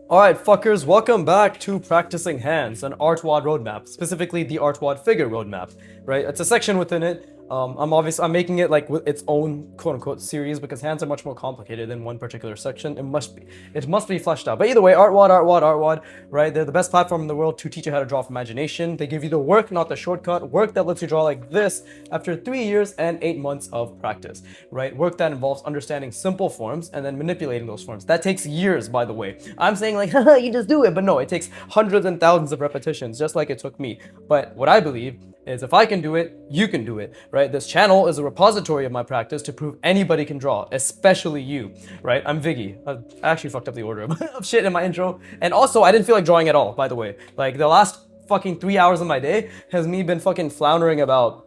Alright, fuckers, welcome back to Practicing Hands, an artwod roadmap, specifically the artwod figure roadmap, right? It's a section within it. I'm making it like with its own quote-unquote series because hands are much more complicated than one particular section. It must be fleshed out. But either way, artwod, right? They're the best platform in the world to teach you how to draw from imagination. They give you the work, not the shortcut. Work that lets you draw like this after 3 years and 8 months of practice, right? Work that involves understanding simple forms and then manipulating those forms. That takes years, by the way. I'm saying like, haha, you just do it, but no, it takes hundreds and thousands of repetitions, just like it took me. But what I believe is if I can do it, you can do it, right? This channel is a repository of my practice to prove anybody can draw, especially you, right? I'm Viggy. I actually fucked up the order of shit in my intro. And also, I didn't feel like drawing at all, by the way. Like, the last fucking 3 hours of my day has me been fucking floundering about,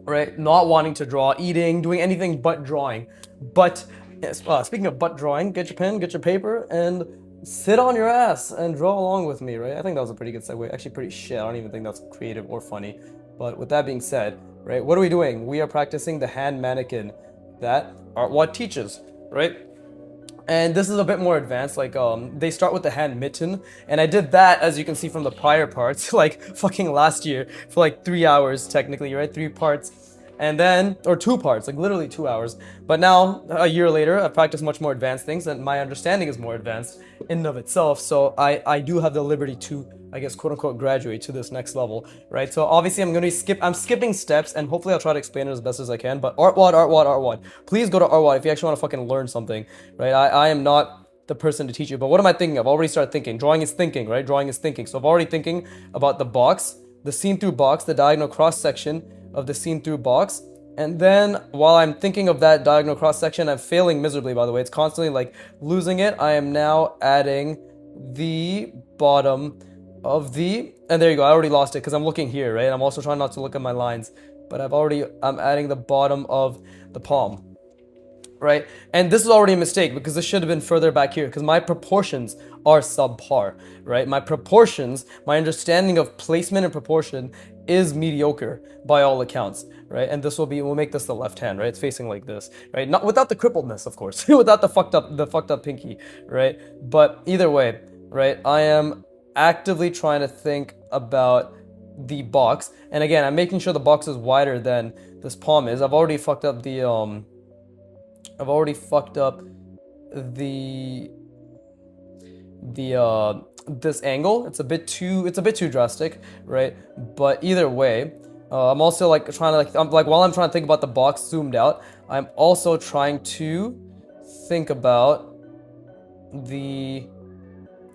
right? Not wanting to draw, eating, doing anything but drawing. But, speaking of butt drawing, get your pen, get your paper, and sit on your ass and draw along with me, right? I think that was a pretty good segue. Actually, pretty shit. I don't even think that's creative or funny. But with that being said, right, what are we doing? We are practicing the hand mannequin that artwod teaches, right? And this is a bit more advanced, like, they start with the hand mitten, and I did that, as you can see from the prior parts, like, fucking last year, for like 3 hours, technically, right? 3 parts. And then, or 2 parts, like literally 2 hours. But now, a year later, I've practiced much more advanced things, and my understanding is more advanced in and of itself. So I do have the liberty to, I guess, quote unquote, graduate to this next level, right? So obviously, I'm skipping steps, and hopefully I'll try to explain it as best as I can. But artwod. Please go to artwod if you actually want to fucking learn something, right? I am not the person to teach you. But what am I thinking? I've already started thinking. Drawing is thinking, right? Drawing is thinking. So I'm already thinking about the box, the seen-through box, the diagonal cross-section of the seen-through box. And then while I'm thinking of that diagonal cross-section, I'm failing miserably, by the way. It's constantly like losing it. I am now adding the bottom of the, and there you go. I already lost it because I'm looking here, right? I'm also trying not to look at my lines, but I'm adding the bottom of the palm, right? And this is already a mistake because this should have been further back here because my proportions are subpar, right? My proportions, my understanding of placement and proportion is mediocre by all accounts, right? And we'll make this the left hand, right? It's facing like this, right? Not without the crippledness, of course, without the fucked up pinky, right? But either way, right? I am actively trying to think about the box, and again, I'm making sure the box is wider than this palm is. I've already fucked up the this angle. It's a bit too drastic, right? But either way, I'm also like trying to while I'm trying to think about the box zoomed out, I'm also trying to think about the,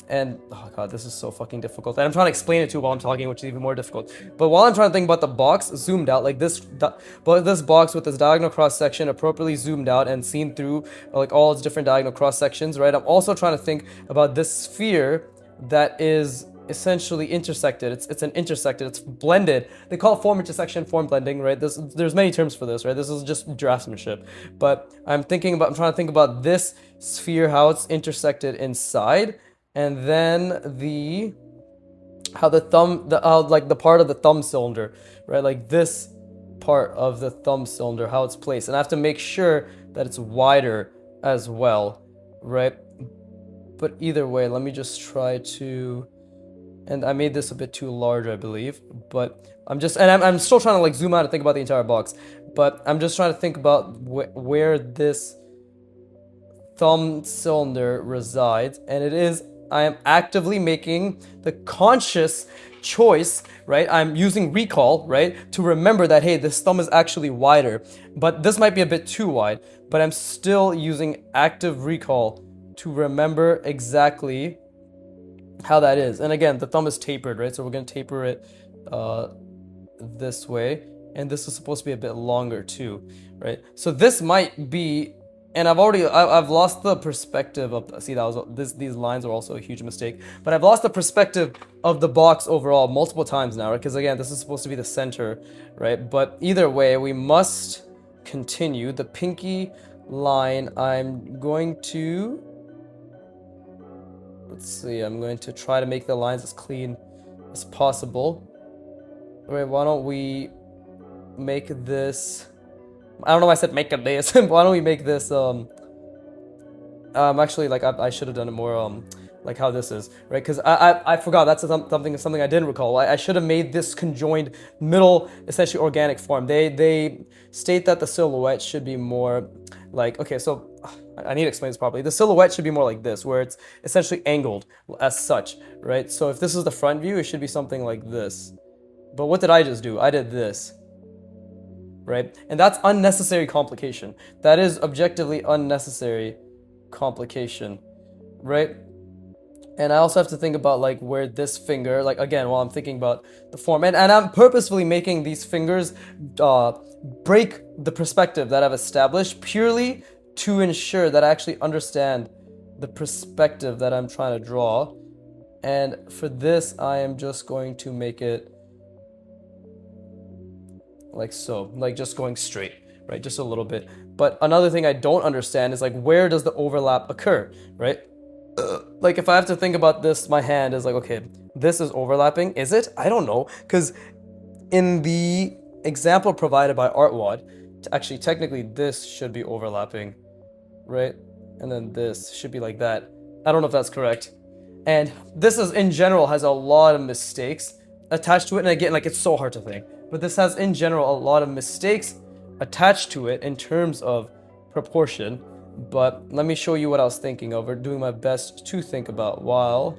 and oh god, this is so fucking difficult. And I'm trying to explain it too while I'm talking, which is even more difficult. But while I'm trying to think about the box zoomed out, like this, but this box with this diagonal cross section appropriately zoomed out and seen through like all its different diagonal cross sections, right? I'm also trying to think about this sphere that is essentially intersected. It's an intersected. It's blended. They call it form intersection, form blending, right? There's many terms for this, right? This is just draftsmanship. But I'm trying to think about this sphere, how it's intersected inside. And then the part of the thumb cylinder, right? Like this part of the thumb cylinder, how it's placed. And I have to make sure that it's wider as well, right? But either way, let me just try to, and I made this a bit too large, I believe, but I'm still trying to like zoom out and think about the entire box, but I'm just trying to think about where this thumb cylinder resides, and I am actively making the conscious choice, right? I'm using recall, right, to remember that, hey, this thumb is actually wider, but this might be a bit too wide, but I'm still using active recall to remember exactly how that is. And again, the thumb is tapered, right? So we're going to taper it this way, and this is supposed to be a bit longer too, right? So this might be, and I've lost the perspective of, see, these lines are also a huge mistake, but I've lost the perspective of the box overall multiple times now, right? Because again, this is supposed to be the center, right? But either way, we must continue. The pinky line, I'm going to try to make the lines as clean as possible. All right, why don't we make this, I don't know why I said make a this. Why don't we make this actually, like, I should have done it more like how this is, right? Because I forgot, that's something I didn't recall. I should have made this conjoined middle, essentially organic form. They state that the silhouette should be more like, okay, so I need to explain this properly. The silhouette should be more like this, where it's essentially angled as such, right? So if this is the front view, it should be something like this. But what did I just do? I did this, right? And that's unnecessary complication. That is objectively unnecessary complication, right? And I also have to think about like where this finger, like again, while I'm thinking about the form, and I'm purposefully making these fingers break the perspective that I've established purely to ensure that I actually understand the perspective that I'm trying to draw. And for this, I am just going to make it like so, like just going straight, right? Just a little bit. But another thing I don't understand is like, where does the overlap occur, right? Like if I have to think about this, my hand is like, okay, this is overlapping. Is it? I don't know. Because in the example provided by artwod, actually technically this should be overlapping, right? And then this should be like that. I don't know if that's correct. And this is in general has a lot of mistakes attached to it. And again, like it's so hard to think, but this has in general a lot of mistakes attached to it in terms of proportion. But let me show you what I was thinking of, or doing my best to think about while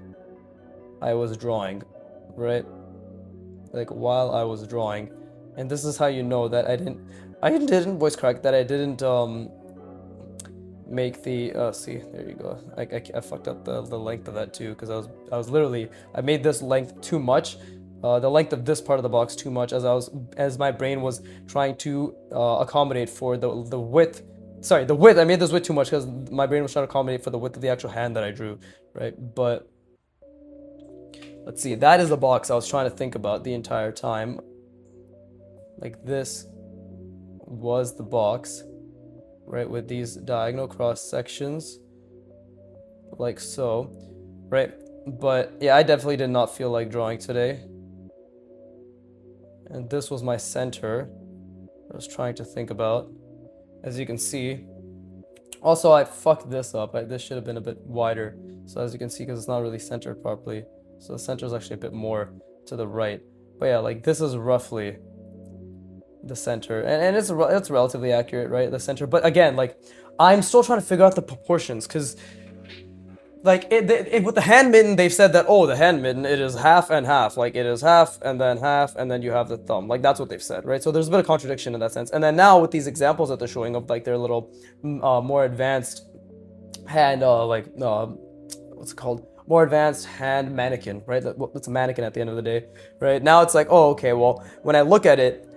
I was drawing, right? Like while I was drawing. And this is how you know that I didn't voice correct, that I didn't make the see, there you go. I fucked up the length of that too, because I was literally, I made this length too much, the length of this part of the box too much, as my brain was trying to accommodate for the width. Sorry, the width. I made this width too much because my brain was trying to accommodate for the width of the actual hand that I drew, right? But let's see, that is the box I was trying to think about the entire time. Like this was the box, right, with these diagonal cross sections, like so, right? But yeah, I definitely did not feel like drawing today. And this was my center I was trying to think about, as you can see. Also, I fucked this up. This should have been a bit wider. So as you can see, because it's not really centered properly. So the center is actually a bit more to the right. But yeah, like this is roughly the center, and it's relatively accurate, right? The center. But again, like I'm still trying to figure out the proportions, because like with the hand mitten, they've said that, oh, the hand mitten, it is half and half, like it is half, and then you have the thumb, like that's what they've said, right? So there's a bit of contradiction in that sense. And then now with these examples that they're showing of like their little more advanced hand, what's it called? More advanced hand mannequin, right? That's a mannequin at the end of the day, right? Now it's like, oh, okay, well, when I look at it,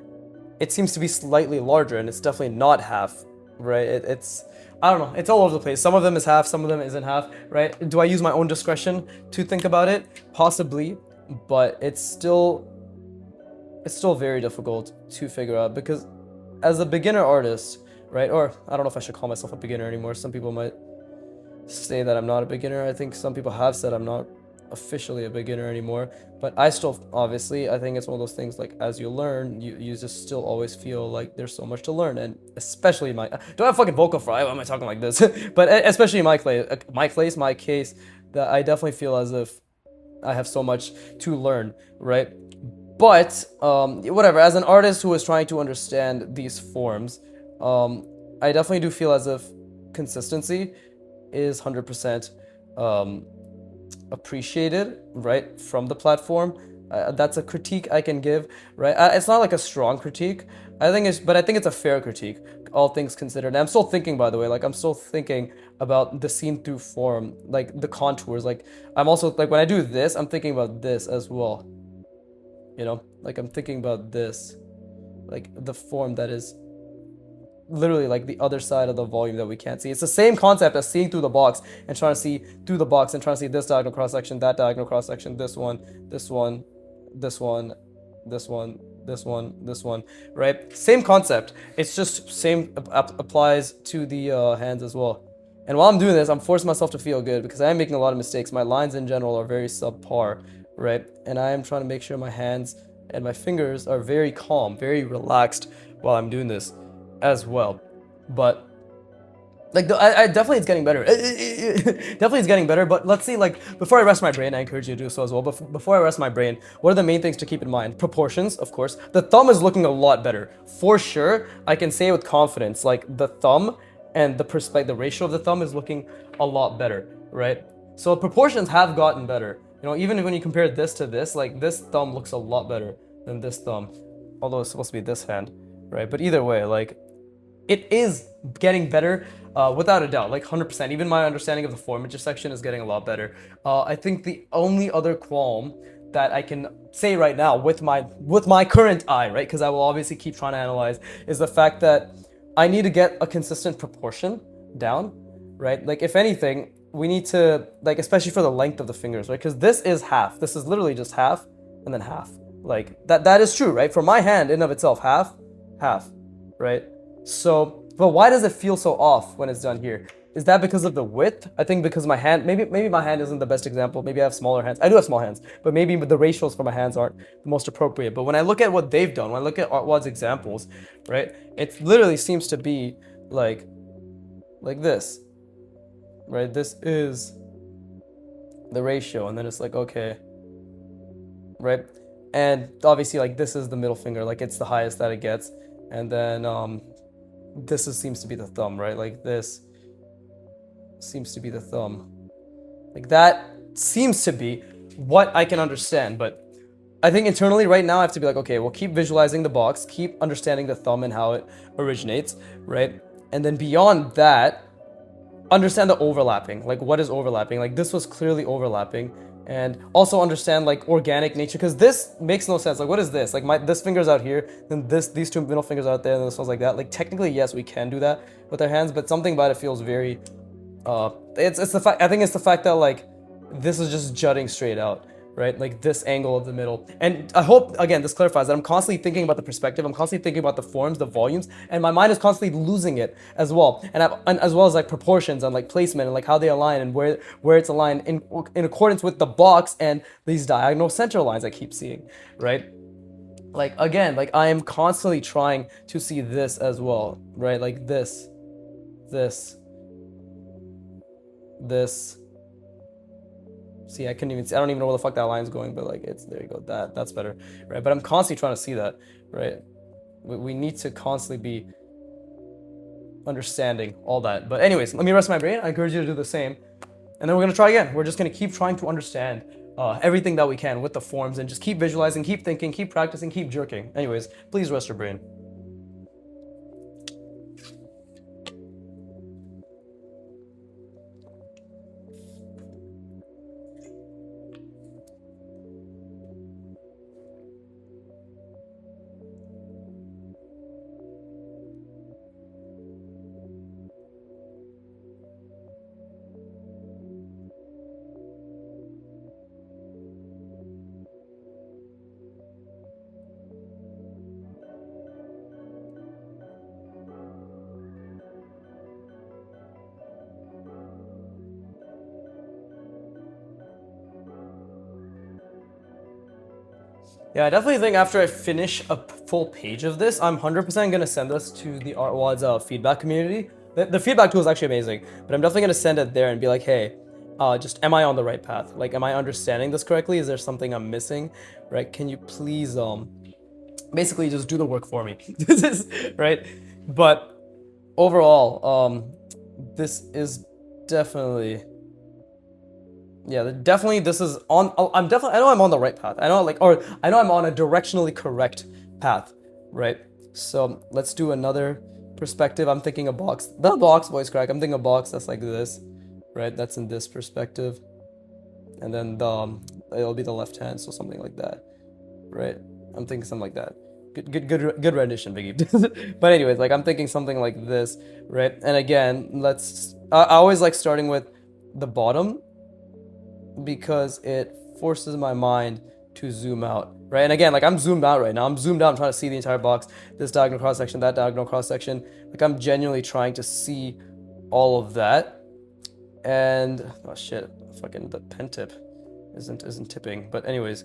it seems to be slightly larger, and it's definitely not half, right? It's I don't know, it's all over the place. Some of them is half, some of them isn't half, right? Do I use my own discretion to think about it? Possibly, but it's still very difficult to figure out, because as a beginner artist, right? Or I don't know if I should call myself a beginner anymore. Some people might say that I'm not a beginner. I think some people have said I'm not officially a beginner anymore, but I still, obviously, I think it's one of those things, like as you learn, you just still always feel like there's so much to learn. And especially in my, do I have fucking vocal fry? Why am I talking like this? But especially in my case, that I definitely feel as if I have so much to learn, right? But whatever, as an artist who is trying to understand these forms, I definitely do feel as if consistency is 100% appreciated, right, from the platform. That's a critique I can give, right? It's not like a strong critique. I think it's a fair critique, all things considered. And I'm still thinking, by the way, like I'm still thinking about the seen through form, like the contours. Like I'm also, like when I do this, I'm thinking about this as well. You know, like I'm thinking about this, like the form that is literally like the other side of the volume that we can't see. It's the same concept as seeing through the box and trying to see through the box and trying to see this diagonal cross section, that diagonal cross section, this one, this one, this one, this one, this one, this one, right? Same concept. It's just same applies to the hands as well. And while I'm doing this, I'm forcing myself to feel good, because I am making a lot of mistakes. My lines in general are very subpar, right? And I am trying to make sure my hands and my fingers are very calm, very relaxed while I'm doing this as well. But Like I definitely it's getting better. Definitely it's getting better. But let's see. Like before I rest my brain, I encourage you to do so as well. But before I rest my brain, what are the main things to keep in mind? Proportions, of course. The thumb is looking a lot better for sure. I can say with confidence. Like the thumb and the ratio of the thumb is looking a lot better, right? So proportions have gotten better. You know, even when you compare this to this, like this thumb looks a lot better than this thumb, although it's supposed to be this hand, right? But either way, like it is getting better, without a doubt, like 100%. Even my understanding of the form intersection is getting a lot better. I think the only other qualm that I can say right now with my current eye, right? Because I will obviously keep trying to analyze, is the fact that I need to get a consistent proportion down, right? Like if anything, we need to, like, especially for the length of the fingers, right? Because this is half. This is literally just half and then half. Like that is true, right? For my hand in of itself, half, half, right? So, but why does it feel so off when it's done here? Is that because of the width? I think because my hand, maybe my hand isn't the best example. Maybe I have smaller hands. I do have small hands, but maybe the ratios for my hands aren't the most appropriate. But when I look at what they've done, when I look at artwod's examples, right, it literally seems to be like this, right? This is the ratio, and then it's like, okay, right? And obviously, like, this is the middle finger, like it's the highest that it gets, and then this seems to be the thumb, right? Like this seems to be the thumb. Like that seems to be what I can understand, but I think internally right now I have to be like, okay, well, keep visualizing the box, keep understanding the thumb and how it originates, right? And then beyond that, understand the overlapping. Like what is overlapping? Like this was clearly overlapping. And also understand like organic nature, because this makes no sense. Like what is this? Like this finger's out here, then these two middle fingers out there, and this one's like that. Like technically, yes, we can do that with our hands, but something about it feels very it's the fact, I think it's the fact that like this is just jutting straight out, right? Like this angle of the middle. And I hope, again, this clarifies that I'm constantly thinking about the perspective, I'm constantly thinking about the forms, the volumes, and my mind is constantly losing it as well. And as well as like proportions and like placement and like how they align and where it's aligned in accordance with the box and these diagonal center lines I keep seeing, right? Like again, like I am constantly trying to see this as well, right? Like this. See, I couldn't even see, I don't even know where the fuck that line's going, but like it's, there you go, that's better, right? But I'm constantly trying to see that, right? We need to constantly be understanding all that. But anyways, let me rest my brain. I encourage you to do the same, and then we're gonna try again. We're just gonna keep trying to understand everything that we can with the forms, and just keep visualizing, keep thinking, keep practicing, keep jerking. Anyways, please rest your brain. Yeah, I definitely think after I finish a full page of this, I'm 100% going to send this to the artwod's feedback community. The feedback tool is actually amazing, but I'm definitely going to send it there and be like, hey, just am I on the right path? Like, am I understanding this correctly? Is there something I'm missing, right? Can you please basically just do the work for me? This is right. But overall, this is definitely, yeah, definitely this is on, I know I'm on the right path. I know I'm on a directionally correct path, right? So let's do another perspective. I'm thinking a box, the box voice crack. I'm thinking a box that's like this, right? That's in this perspective. And then it'll be the left hand, so something like that, right? I'm thinking something like that. Good rendition, Biggie. But anyways, like I'm thinking something like this, right? And again, I always like starting with the bottom, because it forces my mind to zoom out, right? And again, like I'm zoomed out right now. I'm zoomed out. I'm trying to see the entire box, this diagonal cross section, that diagonal cross section. Like I'm genuinely trying to see all of that. And oh shit, fucking the pen tip isn't tipping. But anyways,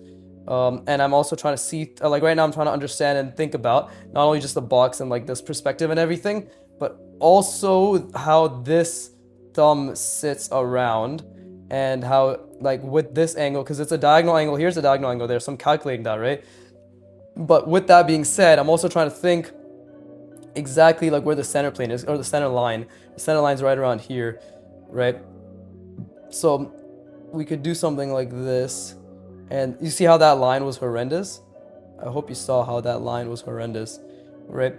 and I'm also trying to see, like right now I'm trying to understand and think about not only just the box and like this perspective and everything, but also how this thumb sits around, and how like with this angle, because it's a diagonal angle, here's a diagonal angle there, so I'm calculating that, right? But with that being said, I'm also trying to think exactly like where the center plane is, or the center line. The center line's right around here, right? So we could do something like this, and you see how that line was horrendous? I hope you saw how that line was horrendous, right?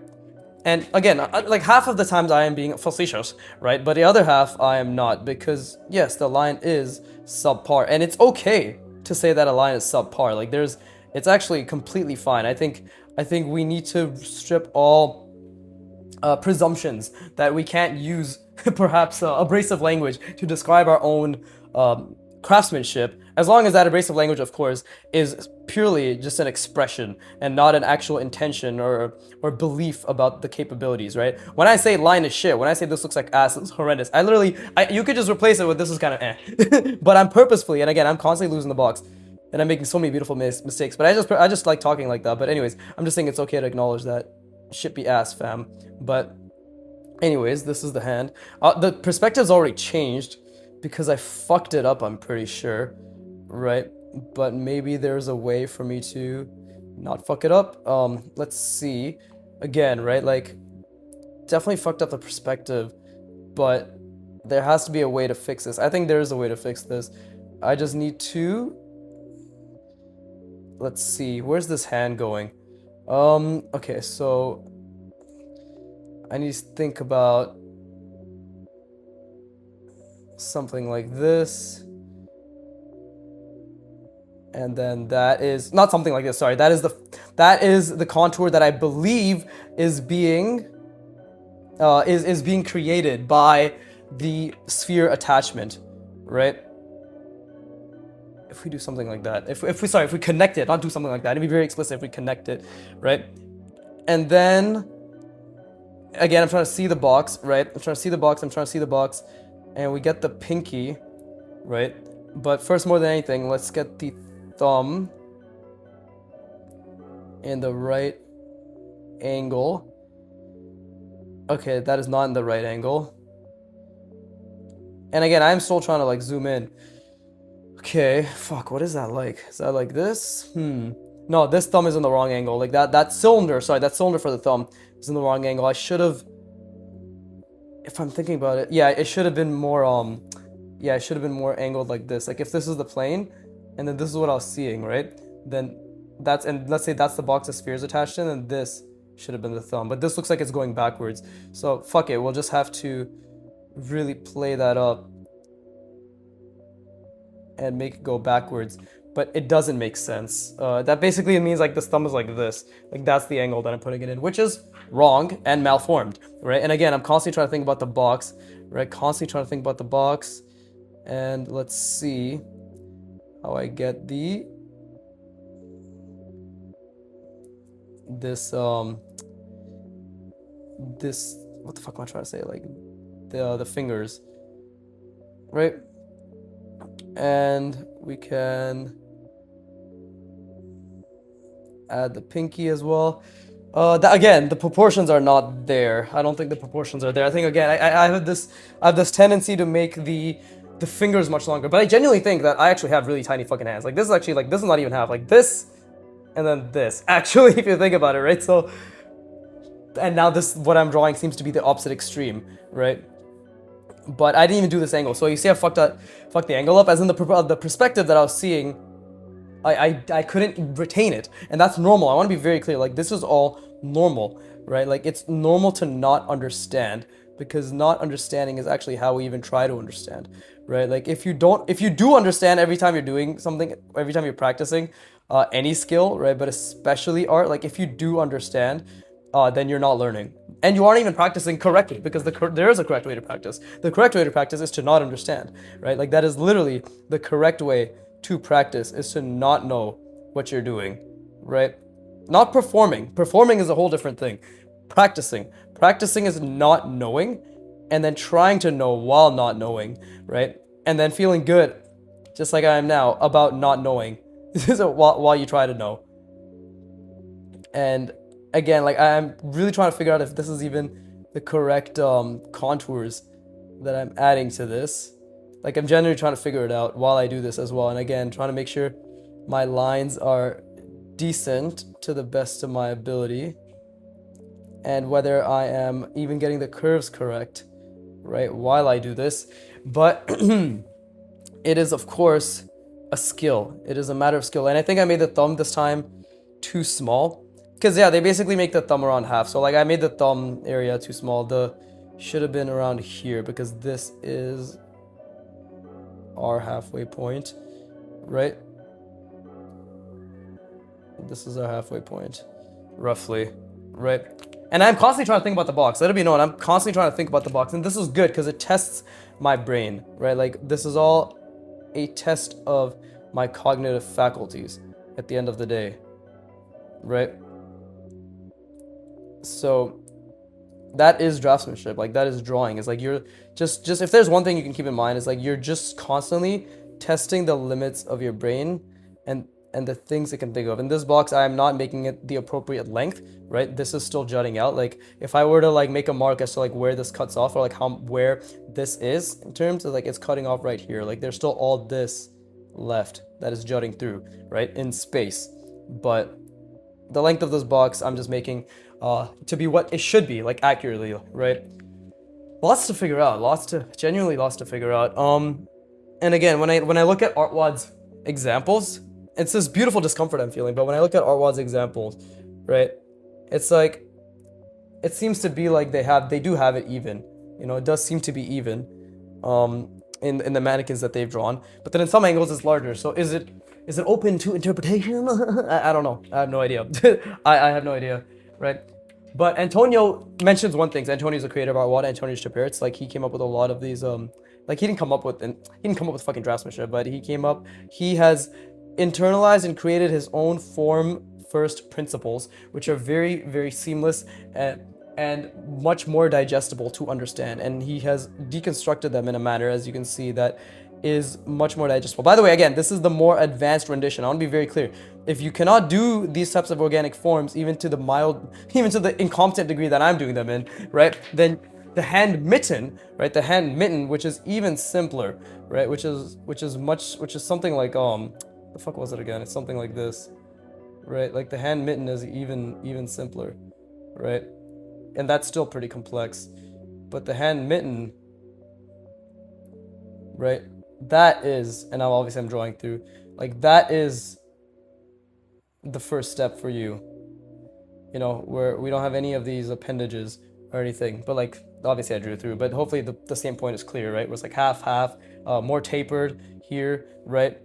And again, like half of the times I am being facetious, right? But the other half I am not, because yes, the line is subpar, and it's okay to say that a line is subpar. Like it's actually completely fine. I think we need to strip all presumptions that we can't use perhaps abrasive language to describe our own craftsmanship, as long as that abrasive language, of course, is purely just an expression and not an actual intention or belief about the capabilities, right? When I say line is shit, when I say this looks like ass, it's horrendous, you could just replace it with this is kind of eh. But I'm purposefully, and again, I'm constantly losing the box, and I'm making so many beautiful mistakes, but I just like talking like that. But anyways, I'm just saying it's okay to acknowledge that shit be ass, fam. But anyways, this is the hand. The perspective's already changed because I fucked it up, I'm pretty sure, right? But maybe there's a way for me to not fuck it up. Let's see. Again, right? Like, definitely fucked up the perspective, but there has to be a way to fix this. I think there is a way to fix this. I just need to... Let's see. Where's this hand going? Okay, so... I need to think about something like this, and then that is not something like this, sorry, that is the contour that I believe is being being created by the sphere attachment, right? If we do something like that, if we connect it, not do something like that, it'd be very explicit if we connect it, right? And then again, I'm trying to see the box, right? I'm trying to see the box, and we get the pinky, right? But first, more than anything, let's get the thumb in the right angle. Okay, that is not in the right angle. And again, I'm still trying to like zoom in. Okay, fuck, what is that like? Is that like this? No, this thumb is in the wrong angle. Like that cylinder for the thumb is in the wrong angle. I should have, if I'm thinking about it, yeah, it should have been more, it should have been more angled like this. Like if this is the plane, and then this is what I was seeing, right? Then and let's say that's the box of spheres attached in, and this should have been the thumb. But this looks like it's going backwards. So fuck it, we'll just have to really play that up and make it go backwards. But it doesn't make sense. That basically means like this thumb is like this. Like that's the angle that I'm putting it in, which is wrong and malformed, right? And again, I'm constantly trying to think about the box, right? And let's see how I get this what the fuck am I trying to say? Like the fingers, right? And we can add the pinky as well. Again, the proportions are not there. I don't think the proportions are there. I think again, I have this tendency to make the fingers much longer. But I genuinely think that I actually have really tiny fucking hands. Like this is actually this is not even half. Like this, and then this. Actually, if you think about it, right? So, and now this what I'm drawing seems to be the opposite extreme, right? But I didn't even do this angle. So you see I fucked the angle up, as in the perspective that I was seeing, I couldn't retain it. And that's normal. I want to be very clear. Like this is all normal, right? Like it's normal to not understand, because not understanding is actually how we even try to understand, right? Like if you do understand every time you're doing something, every time you're practicing any skill, right? But especially art, like if you do understand, then you're not learning. And you aren't even practicing correctly, because there is a correct way to practice. The correct way to practice is to not understand, right? Like that is literally the correct way to practice, is to not know what you're doing, right? Not performing. Performing is a whole different thing. Practicing is not knowing, and then trying to know while not knowing, right? And then feeling good, just like I am now, about not knowing while you try to know. And again, like I'm really trying to figure out if this is even the correct contours that I'm adding to this. Like I'm generally trying to figure it out while I do this as well. And again, trying to make sure my lines are decent to the best of my ability, and whether I am even getting the curves correct, right, while I do this. But it is, of course, a skill. It is a matter of skill. And I think I made the thumb this time too small. Because, yeah, they basically make the thumb around half. So, like, I made the thumb area too small. The should have been around here because this is our halfway point, right? This is our halfway point, roughly, right? And I'm constantly trying to think about the box. Let it be known, I'm constantly trying to think about the box. And this is good because it tests my brain, right? Like, this is all a test of my cognitive faculties at the end of the day, right? So that is draftsmanship. Like, that is drawing. It's like you're just if there's one thing you can keep in mind, is like you're just constantly testing the limits of your brain and the things it can think of. In this box, I am not making it the appropriate length, right? This is still jutting out. Like, if I were to like make a mark as to like where this cuts off, or like where this is in terms of like it's cutting off right here, like there's still all this left that is jutting through, right, in space. But the length of this box, I'm just making to be what it should be, like accurately, right? Lots to figure out, genuinely lots to figure out. And again, when I look at artwod's examples, it's this beautiful discomfort I'm feeling. But when I look at artwod's examples, right, it's like it seems to be like they do have it even. You know, it does seem to be even in the mannequins that they've drawn. But then in some angles it's larger. So is it open to interpretation? I don't know. I have no idea. I have no idea, right? But Antonio mentions one thing. Antonio's a creator of artwod. Antonio Shapiro. Like, he came up with a lot of these like he didn't come up with fucking draftsmanship, but he has internalized and created his own form first principles, which are very, very seamless and much more digestible to understand. And he has deconstructed them in a manner, as you can see, that is much more digestible. By the way, again, this is the more advanced rendition. I want to be very clear. If you cannot do these types of organic forms, even to the incompetent degree that I'm doing them in, right, then the hand mitten, right, which is even simpler, right, which is something like the fuck was it again? It's something like this, right? Like, the hand mitten is even simpler, right? And that's still pretty complex. But the hand mitten, right? That is, and now obviously I'm drawing through, like, that is the first step for you. You know, where we don't have any of these appendages or anything, but like, obviously I drew through, but hopefully the same point is clear, right? Where it's like half, more tapered here, right?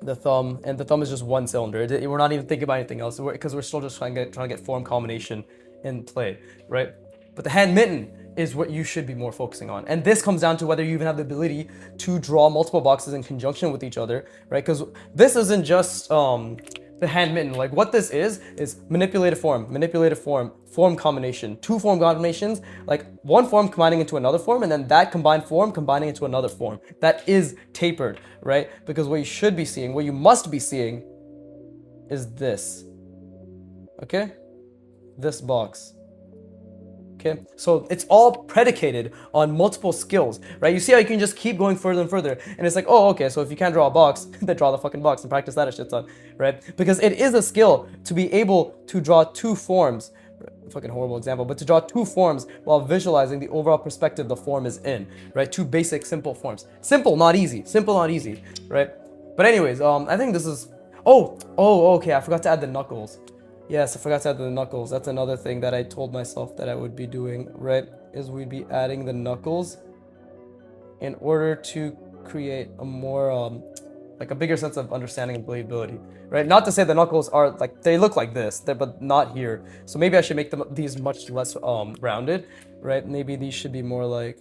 The thumb is just one cylinder. We're not even thinking about anything else because we're still just trying to get form combination in play, right? But the hand mitten is what you should be more focusing on. And this comes down to whether you even have the ability to draw multiple boxes in conjunction with each other, right? Because this isn't just the hand mitten. Like, what this is manipulative form combination, two form combinations, like one form combining into another form, and then that combined form combining into another form that is tapered, right? Because what you must be seeing is this, okay? This box. Okay, so it's all predicated on multiple skills, right? You see how you can just keep going further and further, and it's like, oh, okay, so if you can't draw a box, then draw the fucking box and practice that a shit ton, right? Because it is a skill to be able to draw two forms, fucking horrible example, but to draw two forms while visualizing the overall perspective the form is in, right? Two basic, simple forms. Simple, not easy, right? But anyways, I think this is, okay, I forgot to add the knuckles. Yes, I forgot to add the knuckles. That's another thing that I told myself that I would be doing, right? Is we'd be adding the knuckles in order to create a more, like a bigger sense of understanding and believability, right? Not to say the knuckles are like, they look like this, but not here. So maybe I should make these much less rounded, right? Maybe these should be more like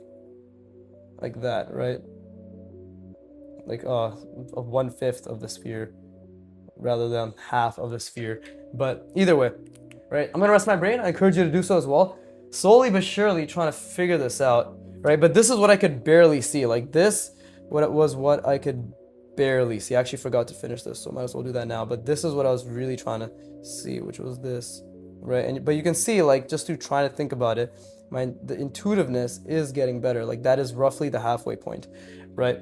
that, right? Like 1/5 of the sphere rather than half of the sphere. But either way, right? I'm gonna rest my brain. I encourage you to do so as well. Slowly but surely trying to figure this out, right? But this is what I could barely see. Like, this, what I could barely see. I actually forgot to finish this, so might as well do that now. But this is what I was really trying to see, which was this, right? But you can see, like, just through trying to think about it, the intuitiveness is getting better. Like that is roughly the halfway point, right?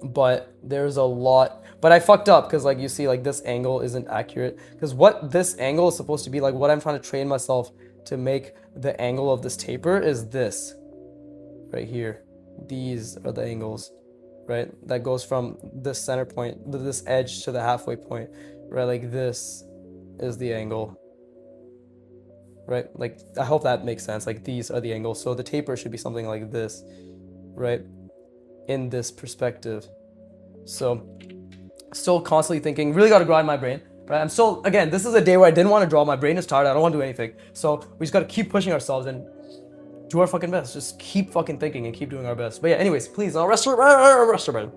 But there's a lot, but I fucked up because like you see like this angle isn't accurate because what this angle is supposed to be, like what I'm trying to train myself to make the angle of this taper is this right here. These are the angles, right? That goes from this center point, this edge to the halfway point, right? Like this is the angle, right? Like I hope that makes sense. Like these are the angles. So the taper should be something like this, right? In this perspective. So still constantly thinking, really got to grind my brain, right? I'm still, again, this is a day where I didn't want to draw. My brain is tired. I don't want to do anything. So we just got to keep pushing ourselves and do our fucking best. Just keep fucking thinking and keep doing our best. But yeah, anyways, please, I'll rest your brain.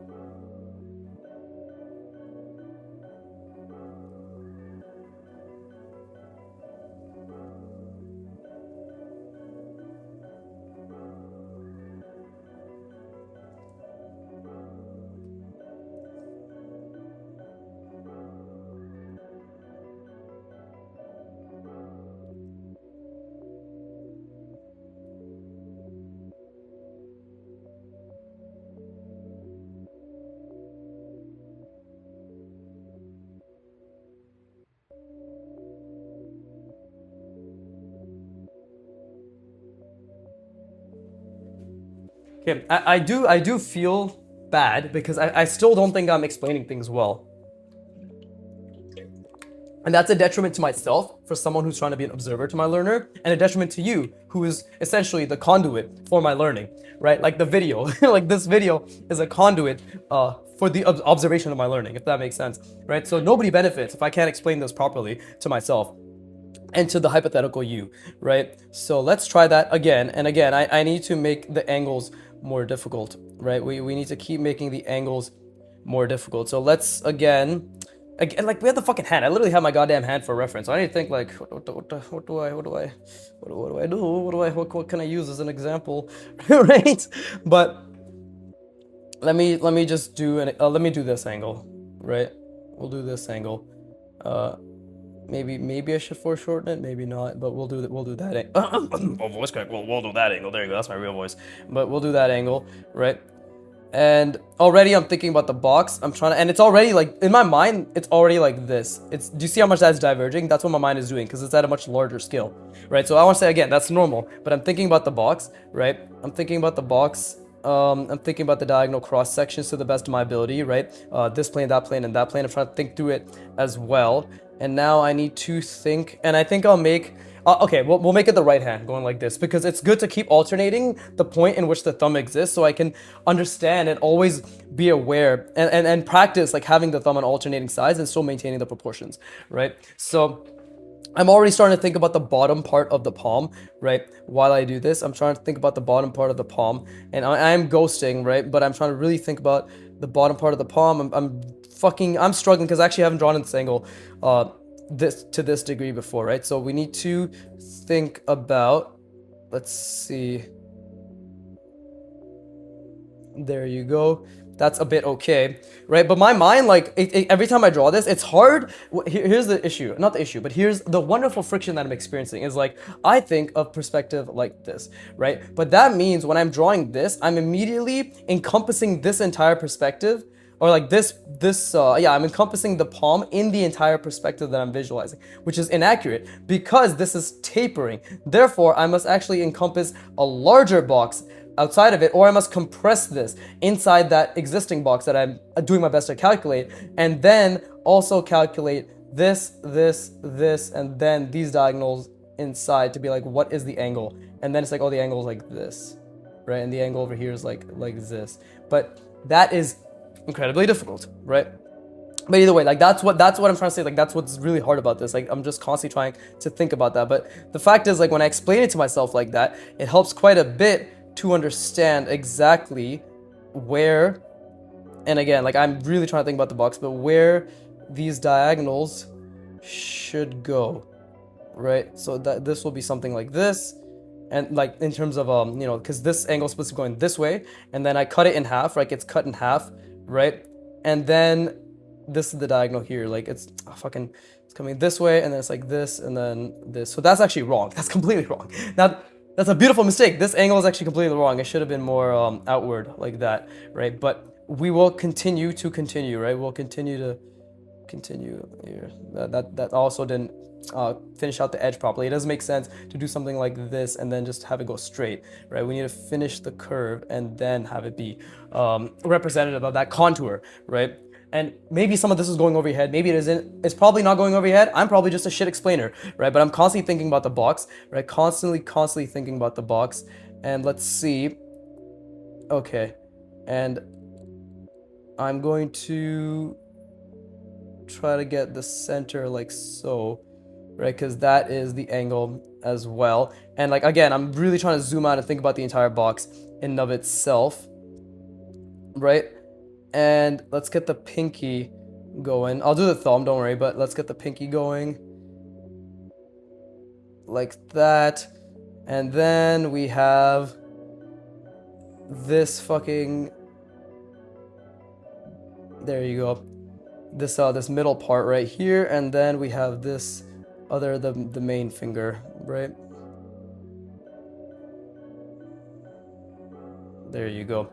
Okay, I do feel bad because I still don't think I'm explaining things well. And that's a detriment to myself for someone who's trying to be an observer to my learner, and a detriment to you, who is essentially the conduit for my learning, right? Like the video, like this video is a conduit for the observation of my learning, if that makes sense, right? So nobody benefits if I can't explain this properly to myself and to the hypothetical you, right? So let's try that again. And again, I need to make the angles more difficult, right? We need to keep making the angles more difficult. So let's again, like we have the fucking hand. I literally have my goddamn hand for reference. I need to think like, what do I do? What can I use as an example, right? But let me just do let me do this angle, right? We'll do this angle. Maybe I should foreshorten it, maybe not, but we'll do that. We'll do that. Oh, voice crack. We'll do that angle. There you go. That's my real voice. But we'll do that angle, right? And already I'm thinking about the box. I'm trying to, and it's already like in my mind, it's already like this. Do you see how much that's diverging? That's what my mind is doing because it's at a much larger scale, right? So I want to say again, that's normal, but I'm thinking about the box, right? I'm thinking about the box. I'm thinking about the diagonal cross sections to the best of my ability, right? This plane, that plane, and that plane. I'm trying to think through it as well. And now I need to think, and I think I'll make, okay, we'll make it the right hand going like this because it's good to keep alternating the point in which the thumb exists so I can understand and always be aware and practice like having the thumb on alternating sides and still maintaining the proportions, right? So I'm already starting to think about the bottom part of the palm, right? While I do this, I'm trying to think about the bottom part of the palm, and I'm ghosting, right? But I'm trying to really think about the bottom part of the palm. I'm struggling because I actually haven't drawn in this angle to this degree before, right? So we need to think about, let's see. There you go. That's a bit okay, right? But my mind, like, every time I draw this, it's hard. Here's the issue, not the issue, but here's the wonderful friction that I'm experiencing is like, I think of perspective like this, right? But that means when I'm drawing this, I'm immediately encompassing this entire perspective, or like I'm encompassing the palm in the entire perspective that I'm visualizing, which is inaccurate because this is tapering. Therefore, I must actually encompass a larger box outside of it, or I must compress this inside that existing box that I'm doing my best to calculate, and then also calculate this, and then these diagonals inside to be like, what is the angle? And then it's like, oh, the angle is like this, right? And the angle over here is like this. But that is incredibly difficult, right? But either way, like that's what I'm trying to say. Like that's what's really hard about this. Like I'm just constantly trying to think about that. But the fact is, like when I explain it to myself like that, it helps quite a bit to understand exactly where, and again, like I'm really trying to think about the box, but where these diagonals should go, right? So that this will be something like this, and like in terms of because this angle is supposed to be going this way, and then I cut it in half, right? It's cut in half, right? And then this is the diagonal here, like it's coming this way, and then it's like this, and then this. So that's actually wrong. That's completely wrong. Now That's a beautiful mistake. This angle is actually completely wrong. It should have been more outward like that, right? But we will continue to continue, right? We'll continue to continue here. That also didn't finish out the edge properly. It doesn't make sense to do something like this and then just have it go straight, right? We need to finish the curve and then have it be representative of that contour, right? And maybe some of this is going over your head. Maybe it isn't. It's probably not going over your head. I'm probably just a shit explainer, right? But I'm constantly thinking about the box, right? Constantly thinking about the box. And let's see. Okay. And I'm going to try to get the center like so, right? Because that is the angle as well. And like, again, I'm really trying to zoom out and think about the entire box in and of itself, right? And let's get the pinky going. I'll do the thumb, don't worry, but let's get the pinky going. Like that. And then we have this fucking... There you go. This middle part right here. And then we have this other, the main finger, right? There you go.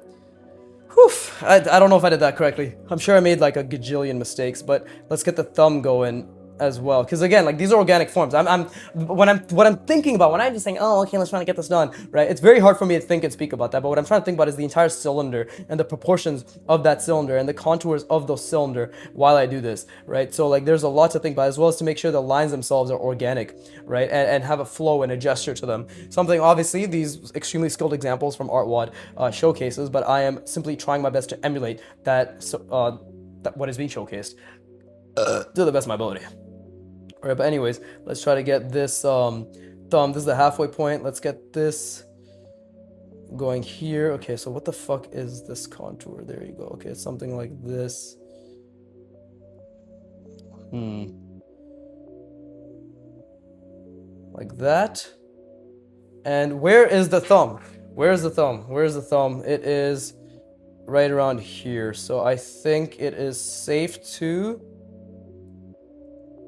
Whew, I don't know if I did that correctly. I'm sure I made like a gajillion mistakes, but let's get the thumb going as well. Because again, like these are organic forms. What I'm thinking about when I'm just saying, oh, okay, let's try to get this done, right? It's very hard for me to think and speak about that. But what I'm trying to think about is the entire cylinder and the proportions of that cylinder and the contours of those cylinder while I do this, right? So like there's a lot to think about, as well as to make sure the lines themselves are organic, right? And have a flow and a gesture to them. Something obviously these extremely skilled examples from artwod showcases, but I am simply trying my best to emulate that what is being showcased to the best of my ability. Alright, but anyways, let's try to get this thumb. This is the halfway point. Let's get this going here. Okay, so what the fuck is this contour? There you go. Okay, it's something like this. Like that. And where is the thumb? Where is the thumb? Where is the thumb? It is right around here. So I think it is safe to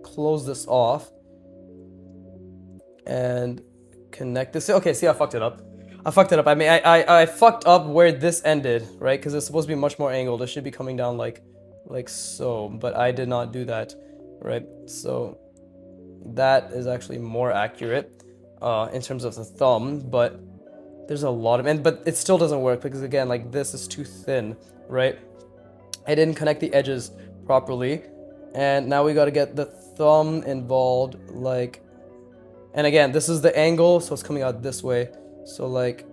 close this off and connect this. Okay, see, I fucked it up. I mean, I fucked up where this ended, right? Because it's supposed to be much more angled. It should be coming down like so, but I did not do that, right? So that is actually more accurate in terms of the thumb, but there's a lot of, but it still doesn't work because again, like this is too thin, right? I didn't connect the edges properly, and now we got to get the thumb involved, like, and again, this is the angle, so it's coming out this way, so like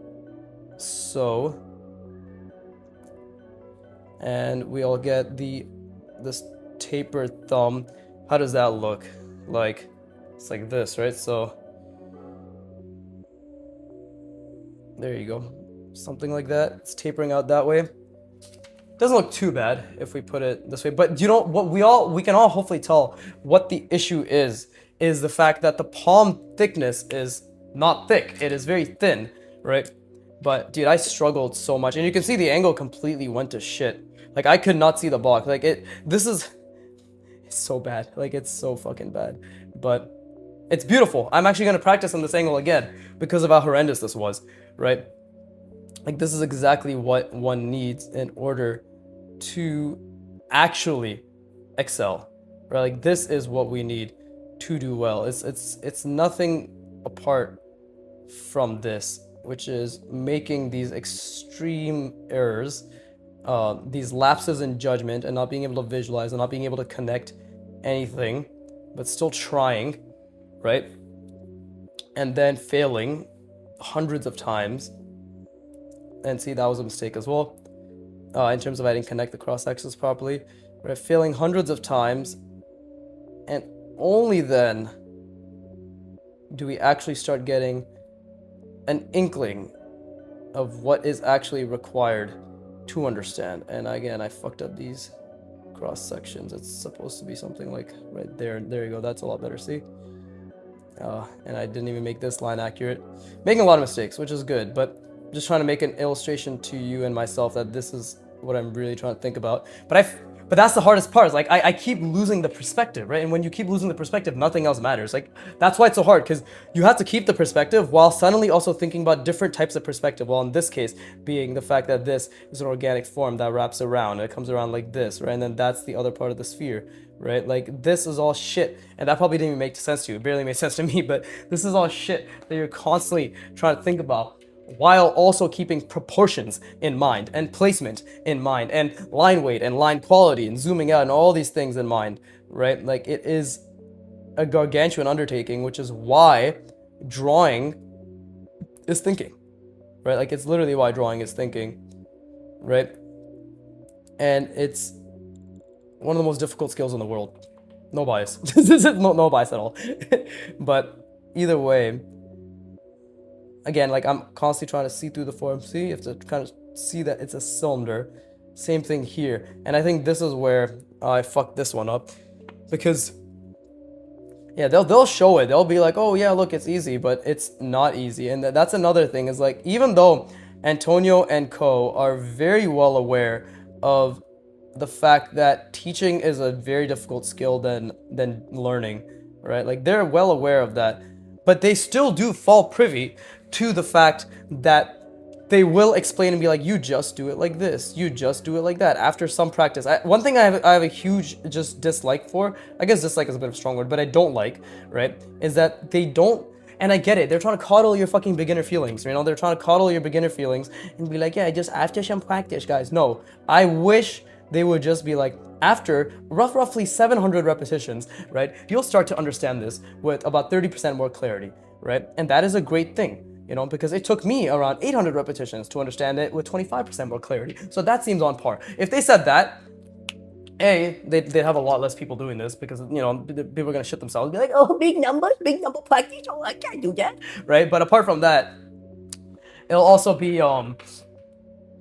so, and we all get this tapered thumb. How does that look? Like, it's like this, right? So there you go, something like that. It's tapering out that way. Doesn't look too bad if we put it this way, but you know what, we can all hopefully tell what the issue is the fact that the palm thickness is not thick. It is very thin, right? But dude, I struggled so much, and you can see the angle completely went to shit. Like I could not see the box. Like it's so bad. Like it's so fucking bad, but it's beautiful. I'm actually gonna practice on this angle again because of how horrendous this was, right? Like this is exactly what one needs in order to actually excel, right? Like this is what we need to do well. It's nothing apart from this, which is making these extreme errors, these lapses in judgment, and not being able to visualize and not being able to connect anything, but still trying, right? And then failing hundreds of times. And see, that was a mistake as well, in terms of I didn't connect the cross sections properly, right? Failing hundreds of times, and only then do we actually start getting an inkling of what is actually required to understand. And again, I fucked up these cross sections. It's supposed to be something like right there. There you go. That's a lot better. See? And I didn't even make this line accurate. Making a lot of mistakes, which is good, but just trying to make an illustration to you and myself that this is what I'm really trying to think about. But But that's the hardest part. Is like I keep losing the perspective, right? And when you keep losing the perspective, nothing else matters. Like that's why it's so hard, because you have to keep the perspective while suddenly also thinking about different types of perspective. Well, in this case, being the fact that this is an organic form that wraps around, and it comes around like this, right? And then that's the other part of the sphere, right? Like this is all shit, and that probably didn't even make sense to you. It barely made sense to me, but this is all shit that you're constantly trying to think about, while also keeping proportions in mind and placement in mind and line weight and line quality and zooming out and all these things in mind, right? Like it is a gargantuan undertaking, which is why drawing is thinking, right? Like it's literally why drawing is thinking, right? And it's one of the most difficult skills in the world. No bias. no bias at all. But either way, again, like I'm constantly trying to see through the form. See, you have to kind of see that it's a cylinder. Same thing here. And I think this is where I fucked this one up, because yeah, they'll show it. They'll be like, oh yeah, look, it's easy, but it's not easy. And that's another thing, is like, even though Antonio and co are very well aware of the fact that teaching is a very difficult skill than learning, right? Like they're well aware of that, but they still do fall privy to the fact that they will explain and be like, you just do it like this, you just do it like that after some practice. One thing I have a huge just dislike for, I guess dislike is a bit of a strong word, but I don't like, right, is that they don't, and I get it, they're trying to coddle your fucking beginner feelings, you know, they're trying to coddle your beginner feels and be like, yeah, just after some practice, guys. No, I wish they would just be like, after roughly 700 repetitions, right, you'll start to understand this with about 30% more clarity, right? And that is a great thing, you know, because it took me around 800 repetitions to understand it with 25% more clarity. So that seems on par. If they said that, they'd have a lot less people doing this, because, you know, people are gonna shit themselves, be like, oh, big number practice, oh, I can't do that, right? But apart from that, it'll also be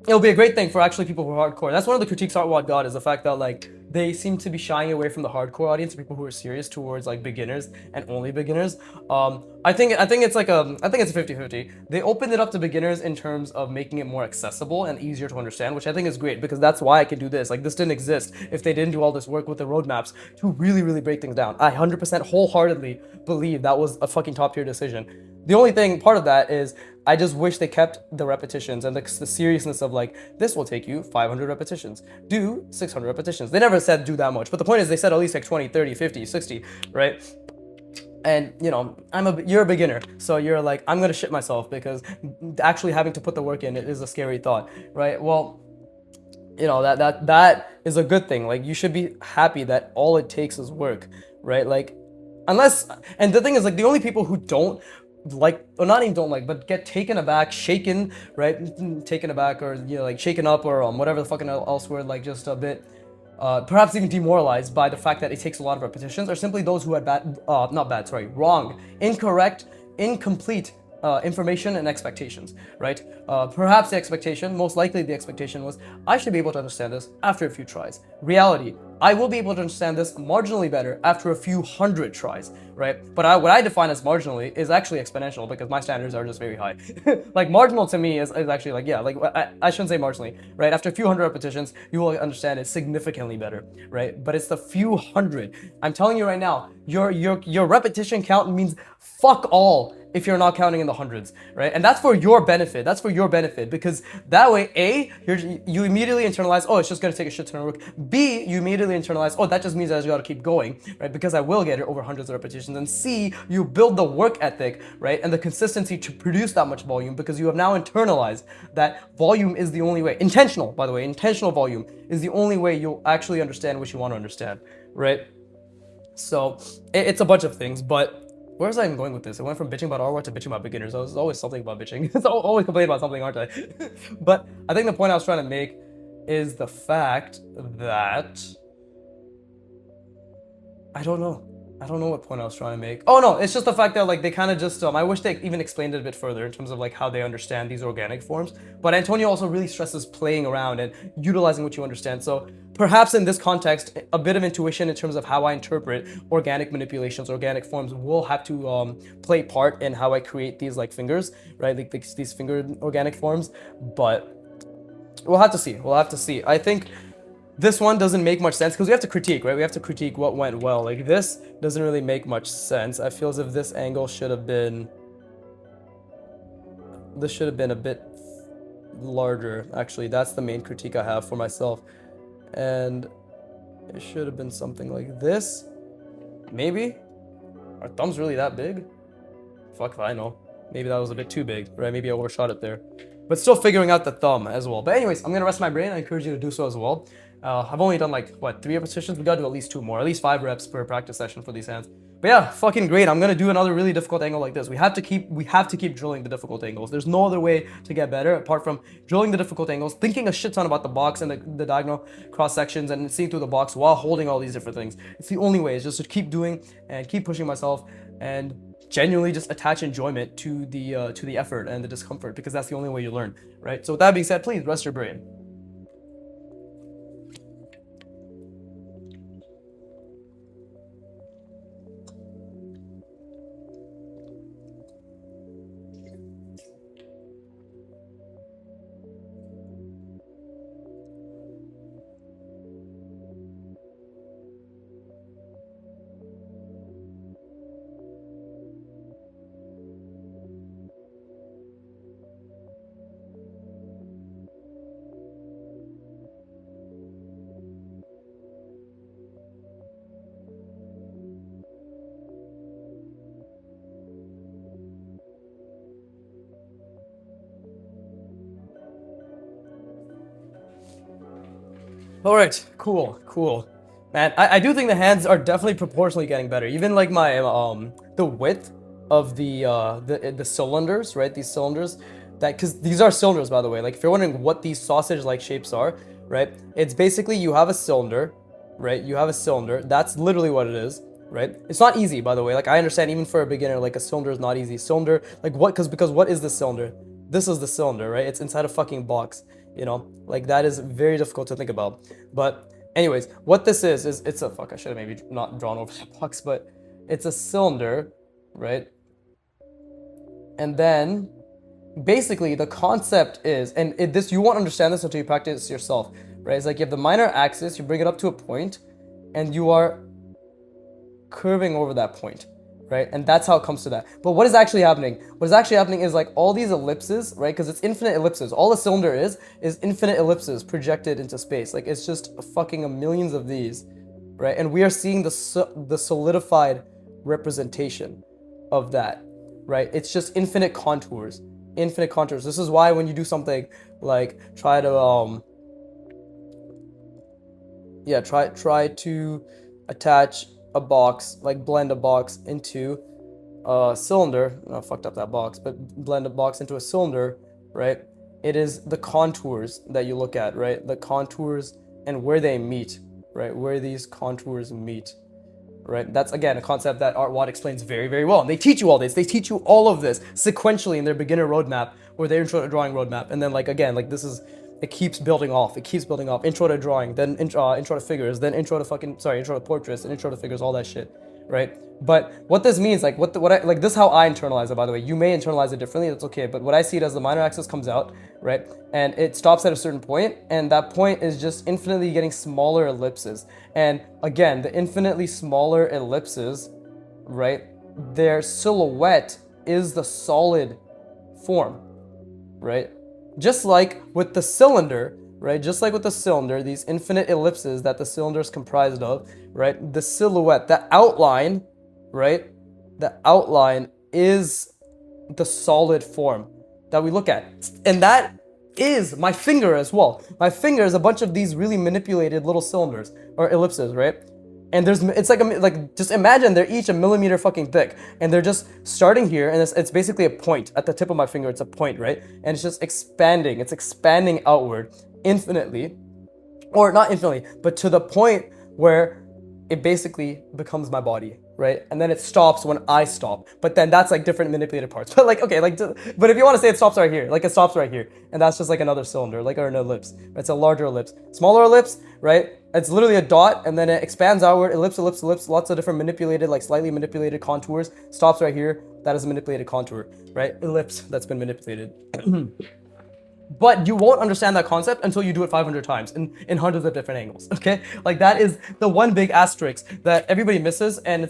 it'll be a great thing for actually people who are hardcore. That's one of the critiques artwod got, is the fact that like they seem to be shying away from the hardcore audience, people who are serious, towards like beginners and only beginners. I think it's like I think it's a 50-50. They opened it up to beginners in terms of making it more accessible and easier to understand, which I think is great, because that's why I can do this. Like this didn't exist if they didn't do all this work with the roadmaps to really break things down. I 100% wholeheartedly believe that was a fucking top tier decision. The only thing, part of that, is I just wish they kept the repetitions and the seriousness of like, this will take you 500 repetitions. Do 600 repetitions. They never said do that much, but the point is they said at least like 20, 30, 50, 60, right? And you know, you're a beginner, so you're like, I'm gonna shit myself, because actually having to put the work in, it is a scary thought, right? Well, you know, that is a good thing. Like you should be happy that all it takes is work, right? Like, unless, and the thing is, like, the only people who don't like, or not even don't like, but get taken aback, shaken, right? Taken aback, or, you know, like shaken up, or whatever the fucking else word, like just a bit, perhaps even demoralized by the fact that it takes a lot of repetitions, are simply those who had wrong, incorrect, incomplete information and expectations, right? Perhaps the expectation, most likely the expectation was, I should be able to understand this after a few tries. Reality, I will be able to understand this marginally better after a few hundred tries, right? But what I define as marginally is actually exponential, because my standards are just very high. Like marginal to me is actually like, yeah, like I shouldn't say marginally, right? After a few hundred repetitions, you will understand it significantly better, right? But it's the few hundred. I'm telling you right now, your repetition count means fuck all if you're not counting in the hundreds, right? And that's for your benefit. That's for your benefit, because that way, A, you immediately internalize, oh, it's just gonna take a shit ton of work. B, you immediately internalize, oh, that just means I just gotta keep going, right? Because I will get it over hundreds of repetitions. And C, you build the work ethic, right? And the consistency to produce that much volume, because you have now internalized that volume is the only way. Intentional, by the way, intentional volume is the only way you'll actually understand what you want to understand, right? So it's a bunch of things, but where was I even going with this? I went from bitching about artwod to bitching about beginners. There's always something about bitching. It's always complaining about something, aren't I? But I think the point I was trying to make is the fact that I don't know what point I was trying to make. Oh no, it's just the fact that like they kind of just I wish they even explained it a bit further in terms of like how they understand these organic forms. But Antonio also really stresses playing around and utilizing what you understand. So perhaps in this context, a bit of intuition in terms of how I interpret organic manipulations, organic forms will have to play part in how I create these like fingers, right? Like these fingered organic forms. But we'll have to see. I think this one doesn't make much sense because we have to critique, right? We have to critique what went well. Like this doesn't really make much sense. I feel as if this angle should have been, this should have been a bit larger. Actually, that's the main critique I have for myself. And it should have been something like this. Maybe? Are thumbs really that big? Fuck if I know. Maybe that was a bit too big, right? Maybe I overshot it there. But still figuring out the thumb as well. But anyways, I'm gonna rest my brain. I encourage you to do so as well. I've only done like, what, 3 repetitions? We gotta do at least 2 more. At least 5 reps per practice session for these hands. But yeah, fucking great. I'm gonna do another really difficult angle like this. We have to keep drilling the difficult angles. There's no other way to get better apart from drilling the difficult angles, thinking a shit ton about the box and the diagonal cross sections and seeing through the box while holding all these different things. It's the only way, is just to keep doing and keep pushing myself and genuinely just attach enjoyment to the effort and the discomfort, because that's the only way you learn, right? So with that being said, please rest your brain. All right, cool. Man, I do think the hands are definitely proportionally getting better. Even like my the width of the cylinders, right? These cylinders, that, because these are cylinders, by the way. Like if you're wondering what these sausage-like shapes are, right? It's basically you have a cylinder, right? You have a cylinder. That's literally what it is, right? It's not easy, by the way. Like I understand, even for a beginner, like a cylinder is not easy. Cylinder, like what? Because what is the cylinder? This is the cylinder, right? It's inside a fucking box. You know, like that is very difficult to think about. But anyways, what this is it's a, fuck, I should have maybe not drawn over the box, but it's a cylinder, right? And then basically the concept is, and this, you won't understand this until you practice yourself, right? It's like you have the minor axis, you bring it up to a point, and you are curving over that point, right? And that's how it comes to that. But what is actually happening? What is actually happening is like all these ellipses, right? Because it's infinite ellipses. All a cylinder is infinite ellipses projected into space. Like it's just fucking a millions of these, right? And we are seeing the solidified representation of that, right? It's just infinite contours. Infinite contours. This is why when you do something like try to try to attach a box, like blend a box into a cylinder. I fucked up that box, but blend a box into a cylinder, right? It is the contours that you look at, right? The contours and where they meet, right? Where these contours meet, right? That's, again, a concept that artwod explains very, very well. And they teach you all this. They teach you all of this sequentially in their beginner roadmap or their intro to drawing roadmap. And then, like, again, like this is, it keeps building off. It keeps building off. Intro to drawing, then intro to figures, then intro to portraits, and intro to figures, all that shit, right? But what this means, like this is how I internalize it, by the way. You may internalize it differently, that's okay. But what I see it as, the minor axis comes out, right? And it stops at a certain point, and that point is just infinitely getting smaller ellipses. And again, the infinitely smaller ellipses, right? Their silhouette is the solid form, right? Just like with the cylinder, right? Just like with the cylinder, these infinite ellipses that the cylinder is comprised of, right? The silhouette, the outline, right? The outline is the solid form that we look at. And that is my finger as well. My finger is a bunch of these really manipulated little cylinders or ellipses, right? And it's like just imagine they're each a millimeter fucking thick, and they're just starting here, and it's basically a point at the tip of my finger. It's a point, right? And it's just expanding. It's expanding outward infinitely, or not infinitely, but to the point where it basically becomes my body, right? And then it stops when I stop. But then that's like different manipulated parts. But like, okay, like, but if you want to say it stops right here, like it stops right here, and that's just like another cylinder, like, or an ellipse. It's a larger ellipse, smaller ellipse, right? It's literally a dot, and then it expands outward, ellipse, lots of different manipulated, like slightly manipulated contours. Stops right here. That is a manipulated contour, right? Ellipse that's been manipulated. But you won't understand that concept until you do it 500 times in hundreds of different angles, okay? Like that is the one big asterisk that everybody misses, and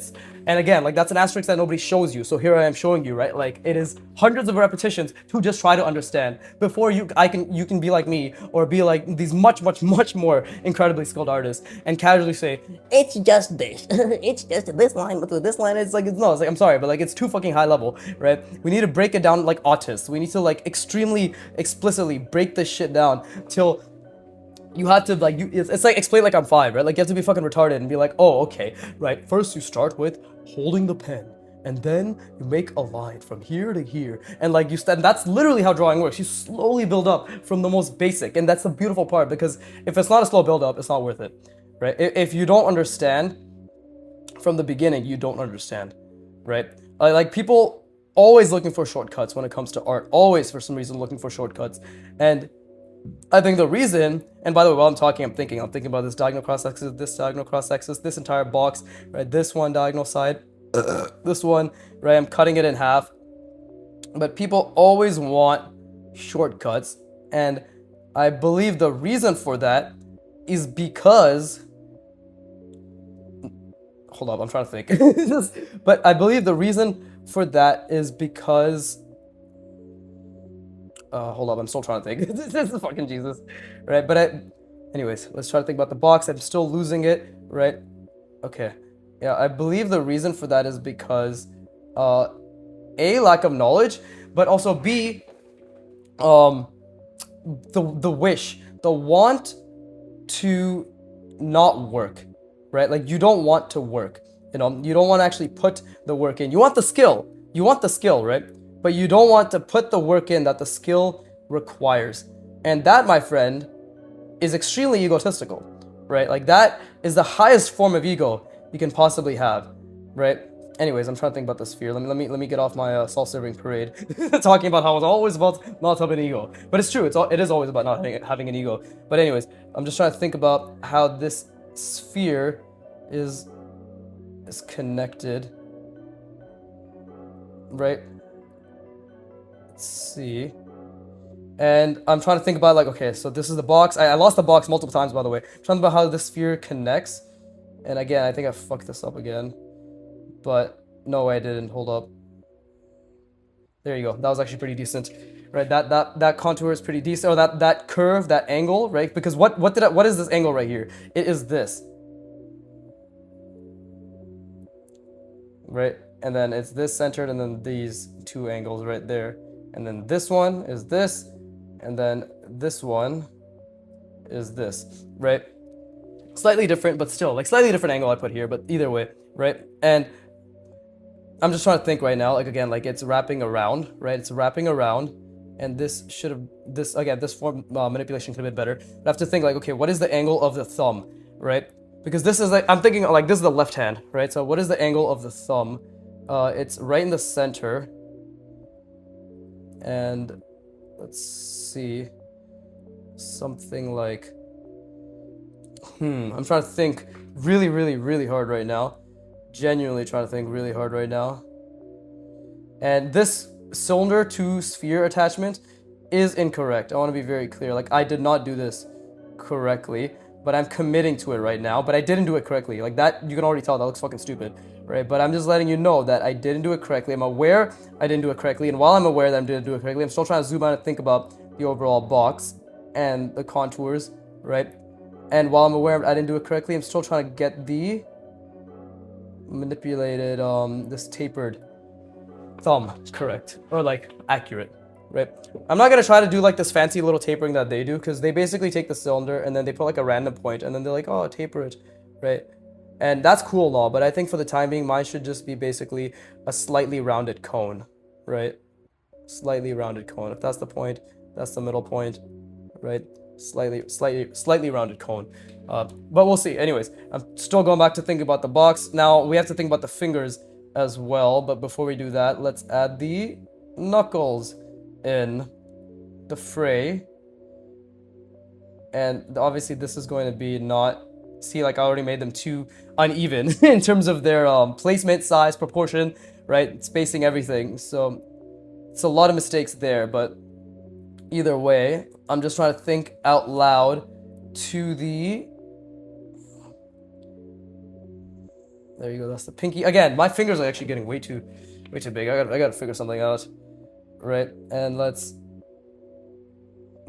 again, like that's an asterisk that nobody shows you. So here I am showing you, right? Like it is hundreds of repetitions to just try to understand before you can be like me or be like these much more incredibly skilled artists and casually say, it's just this. It's just this line, but with this line it's like it's like I'm sorry, but like it's too fucking high level, right? We need to break it down like autists. We need to like extremely explicitly break this shit down till you have to like it's like explain like I'm 5, right? Like you have to be fucking retarded and be like, oh, okay, right? First you start with holding the pen, and then you make a line from here to here, and like that's literally how drawing works. You slowly build up from the most basic, and that's the beautiful part, because if it's not a slow build up, it's not worth it, right? If you don't understand from the beginning, you don't understand, right? Like people always looking for shortcuts when it comes to art, always for some reason looking for shortcuts. And I think the reason, and by the way, while I'm talking, I'm thinking about this diagonal cross axis, this diagonal cross axis, this entire box, right? This one diagonal side, this one, right? I'm cutting it in half. But people always want shortcuts, and I believe the reason for that is because, hold up, I'm trying to think. But I believe the reason for that is because, hold up, I'm still trying to think. This is fucking Jesus, right? But anyways, let's try to think about the box. I'm still losing it, right? Okay, yeah, I believe the reason for that is because, A, lack of knowledge, but also B, the wish, the want to not work, right? Like you don't want to work, you don't want to actually put the work in. You want the skill, right? But you don't want to put the work in that the skill requires. And that, my friend, is extremely egotistical, right? Like that is the highest form of ego you can possibly have, right? Anyways, I'm trying to think about the sphere. Let me get off my self-serving parade, talking about how it's always about not having an ego. But it's true. It is always about not having an ego. But anyways, I'm just trying to think about how this sphere is connected, right? Let's see. And I'm trying to think about like, okay, so this is the box. I lost the box multiple times, by the way. I'm trying to think about how the sphere connects. And again, I think I fucked this up again. But no, I didn't. Hold up. There you go. That was actually pretty decent, right? That contour is pretty decent. Or that curve, that angle, right? Because what is this angle right here? It is this, right? And then it's this centered, and then these two angles right there, and then this one is this, and then this one is this, right? Slightly different, but still like slightly different angle I put here, but either way, right? And I'm just trying to think right now, like again, like it's wrapping around, right? It's wrapping around, and this form manipulation could have been better. But I have to think like, okay, what is the angle of the thumb, right? Because this is like, I'm thinking like this is the left hand, right? So what is the angle of the thumb? It's right in the center, and let's see, something like, I'm trying to think really hard right now. Genuinely trying to think really hard right now. And this cylinder to sphere attachment is incorrect. I want to be very clear. Like I did not do this correctly, but I'm committing to it right now. But I didn't do it correctly. Like that, you can already tell that looks fucking stupid, right? But I'm just letting you know that I didn't do it correctly. I'm aware I didn't do it correctly, and while I'm aware that I didn't do it correctly, I'm still trying to zoom out and think about the overall box and the contours, right? And while I'm aware I didn't do it correctly, I'm still trying to get the manipulated, this tapered thumb correct, or like accurate, right? I'm not gonna try to do like this fancy little tapering that they do, because they basically take the cylinder and then they put like a random point and then they're like, oh, taper it, right? And that's cool and all, but I think for the time being, mine should just be basically a slightly rounded cone, right? Slightly rounded cone. If that's the point, that's the middle point, right? Slightly rounded cone. But we'll see. Anyways, I'm still going back to think about the box. Now we have to think about the fingers as well, but before we do that, let's add the knuckles in the fray. And obviously this is going to be not, see, like I already made them too uneven in terms of their placement, size, proportion, right? Spacing, everything. So it's a lot of mistakes there, but either way, I'm just trying to think out loud to the... There you go, that's the pinky. Again, my fingers are actually getting way too big. I gotta figure something out. Right, and let's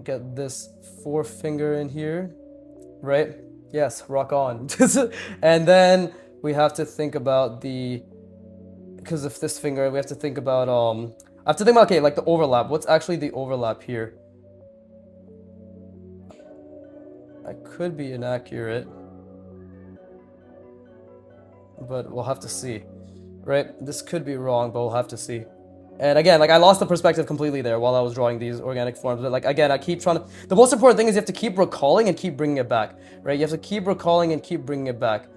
get this forefinger in here. Right? Yes, rock on. And then we have to think about the... Because of this finger, we have to think about, I have to think about, okay, like the overlap. What's actually the overlap here? I could be inaccurate, but we'll have to see. Right? This could be wrong, but we'll have to see. And again, like I lost the perspective completely there while I was drawing these organic forms. But like again, I keep trying to... The most important thing is you have to keep recalling and keep bringing it back, right? You have to keep recalling and keep bringing it back.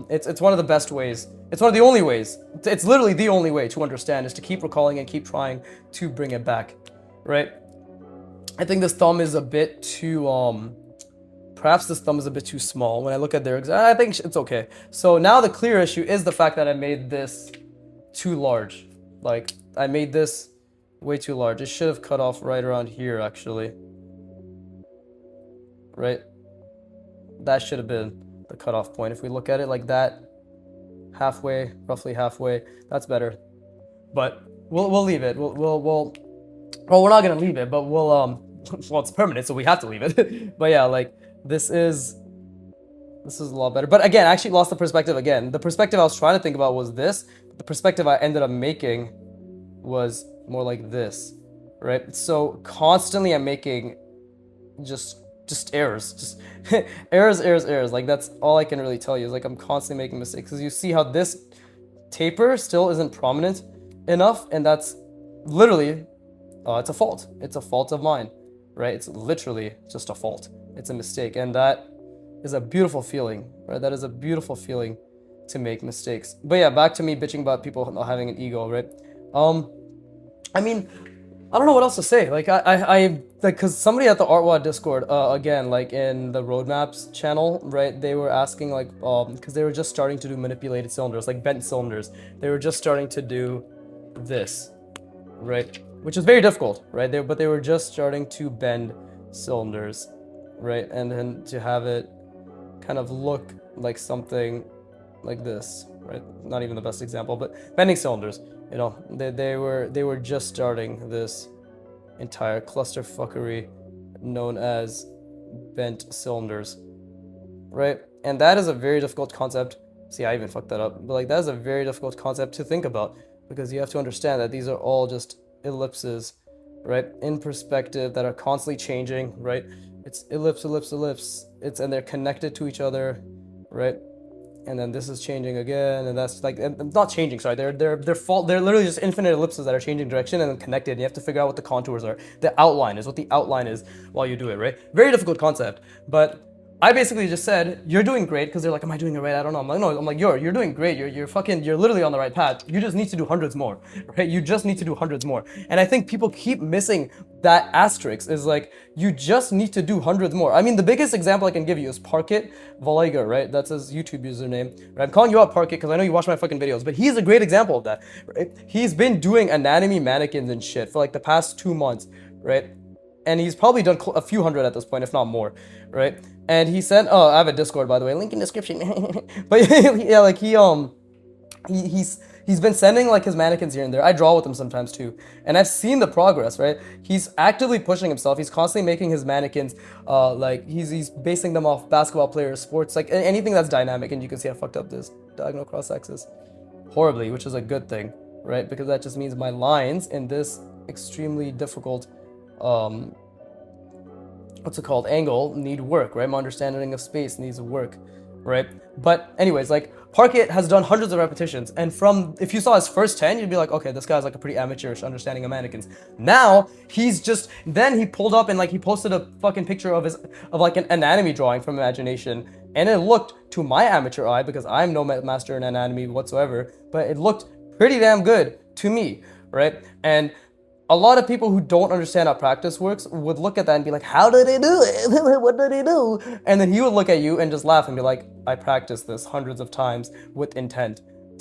It's one of the best ways. It's one of the only ways. It's literally the only way to understand is to keep recalling and keep trying to bring it back, right? I think this thumb is a bit too... Perhaps this thumb is a bit too small. When I look at their exam, I think it's okay. So now the clear issue is the fact that I made this too large. Like, I made this way too large. It should have cut off right around here, actually. Right? That should have been the cutoff point. If we look at it like that, halfway, roughly halfway, that's better. But we'll leave it. Well, we're not gonna leave it, but we'll well, it's permanent, so we have to leave it. But yeah, like this is a lot better. But again, I actually lost the perspective again. The perspective I was trying to think about was this. The perspective I ended up making was more like this, right? So constantly I'm making just errors, just errors. Like that's all I can really tell you is like I'm constantly making mistakes because you see how this taper still isn't prominent enough, and that's literally it's a fault. It's a fault of mine, right? It's literally just a fault. It's a mistake, and that is a beautiful feeling, right? That is a beautiful feeling to make mistakes. But yeah, back to me bitching about people not having an ego, right? I mean, I don't know what else to say. Like I like, cause somebody at the artwod Discord, again, like in the roadmaps channel, right? They were asking like, cause they were just starting to do manipulated cylinders, like bent cylinders. They were just starting to do this, right? Which is very difficult, right? But they were just starting to bend cylinders, right? And then to have it kind of look like something like this, right? Not even the best example, but bending cylinders, you know, they were just starting this entire clusterfuckery known as bent cylinders, right? And that is a very difficult concept. See, I even fucked that up, but like that is a very difficult concept to think about because you have to understand that these are all just ellipses, right? In perspective that are constantly changing, right? It's ellipse, and they're connected to each other, right? And then this is changing again, and that's like, and not changing, sorry, they're literally just infinite ellipses that are changing direction and then connected. You have to figure out what the contours are. The outline is what the outline is while you do it, right? Very difficult concept, but I basically just said, you're doing great, because they're like, am I doing it right? I don't know. I'm like, no, I'm like, you're doing great. You're literally on the right path. You just need to do hundreds more, right? You just need to do hundreds more. And I think people keep missing that asterisk is like, you just need to do hundreds more. I mean, the biggest example I can give you is Parkit Valaga, right? That's his YouTube username, right? I'm calling you out Parkit because I know you watch my fucking videos, but he's a great example of that, right? He's been doing anatomy mannequins and shit for like the past 2 months, right? And he's probably done a few hundred at this point, if not more, right? And he sent, oh, I have a Discord, by the way, link in description. But yeah, like he's been sending like his mannequins here and there. I draw with him sometimes too, and I've seen the progress, right? He's actively pushing himself. He's constantly making his mannequins, like he's basing them off basketball players, sports, like anything that's dynamic. And you can see I fucked up this diagonal cross axis horribly, which is a good thing, right? Because that just means my lines in this extremely difficult what's it called, angle need work, right? My understanding of space needs work, right? But anyways, like Parkit has done hundreds of repetitions, and from, if you saw his first 10, you'd be like, okay, this guy's like a pretty amateurish understanding of mannequins. Now then he pulled up and like he posted a fucking picture of like an anatomy drawing from imagination, and it looked, to my amateur eye, because I'm no master in anatomy whatsoever, but it looked pretty damn good to me, right? And a lot of people who don't understand how practice works would look at that and be like, how did he do it? What did he do? And then he would look at you and just laugh and be like, I practiced this hundreds of times with intent.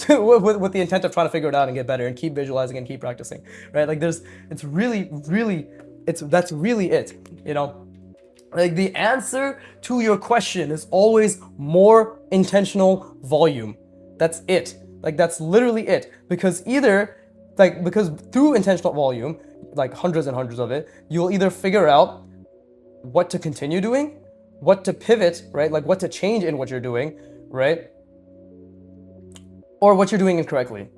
with the intent of trying to figure it out and get better and keep visualizing and keep practicing, right? Like it's really, really That's really it, you know. Like the answer to your question is always more intentional volume. That's it. Like that's literally it. Because through intentional volume, like hundreds and hundreds of it, you'll either figure out what to continue doing, what to pivot, right? Like what to change in what you're doing, right? Or what you're doing incorrectly.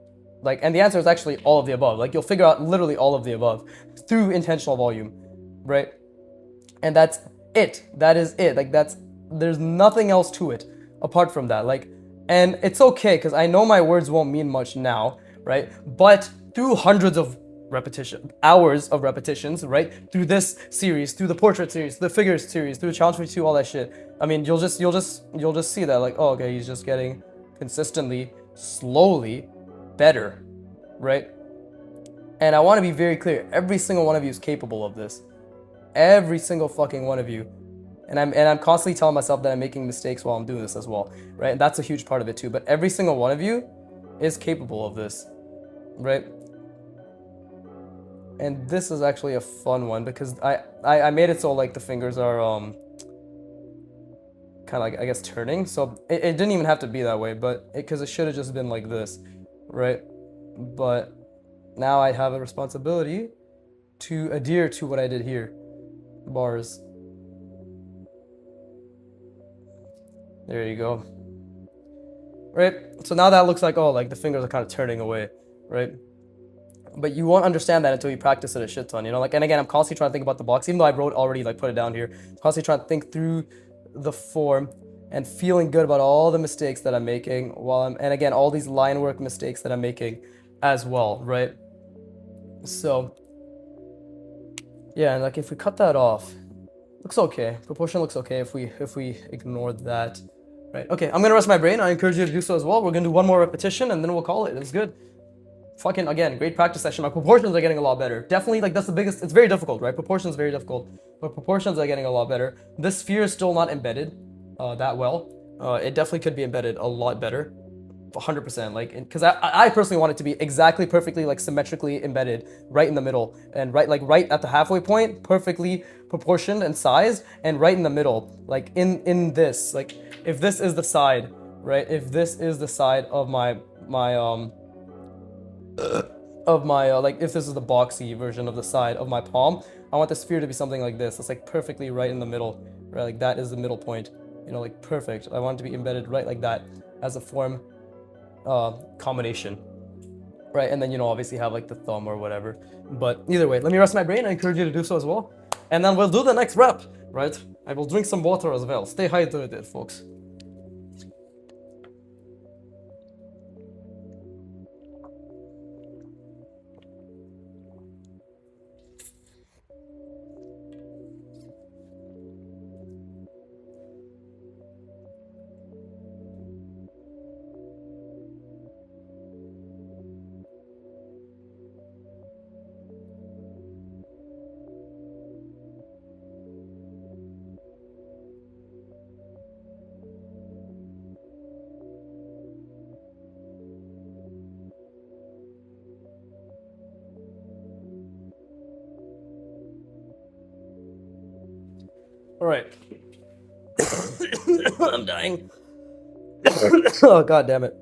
Like, and the answer is actually all of the above. Like you'll figure out literally all of the above through intentional volume, right? And that's it. That is it. Like there's nothing else to it apart from that. Like, and it's okay because I know my words won't mean much now, right? But through hundreds of hours of repetitions, right? Through this series, through the portrait series, the figures series, through challenge 52, all that shit. I mean, you'll just see that like, oh, okay, he's just getting consistently, slowly better, right? And I want to be very clear. Every single one of you is capable of this. Every single fucking one of you. And I'm constantly telling myself that I'm making mistakes while I'm doing this as well, right? And that's a huge part of it too. But every single one of you is capable of this, right? And this is actually a fun one because I made it so like the fingers are kind of like, I guess, turning. So it didn't even have to be that way, but because it should have just been like this, right? But now I have a responsibility to adhere to what I did here. Bars. There you go. Right? So now that looks like, oh, like the fingers are kind of turning away, right? But you won't understand that until you practice it a shit ton, you know? Like, and again, I'm constantly trying to think about the box, even though I wrote already, like, put it down here. I'm constantly trying to think through the form and feeling good about all the mistakes that I'm making and again, all these line work mistakes that I'm making as well, right? So, yeah, and like if we cut that off, looks okay. Proportion looks okay if we ignore that, right? Okay, I'm gonna rest my brain. I encourage you to do so as well. We're gonna do one more repetition and then we'll call it. It's good. Fucking, again, great practice session. My proportions are getting a lot better. Definitely, like, that's the biggest. It's very difficult, right? Proportions is very difficult, but proportions are getting a lot better. This sphere is still not embedded that well. It definitely could be embedded a lot better, 100%. Like, because I personally want it to be exactly, perfectly, like, symmetrically embedded right in the middle, and right at the halfway point, perfectly proportioned and sized, and right in the middle, like in this, like, if this is the side, right? If this is the side of my like, if this is the boxy version of the side of my palm, I want the sphere to be something like this. It's like perfectly right in the middle, right? Like that is the middle point, you know, like perfect. I want it to be embedded right like that as a form combination, right? And then, you know, obviously have like the thumb or whatever. But either way, let me rest my brain. I encourage you to do so as well. And then we'll do the next rep, right? I will drink some water as well. Stay hydrated, folks. All right. I'm dying. Oh, god damn it.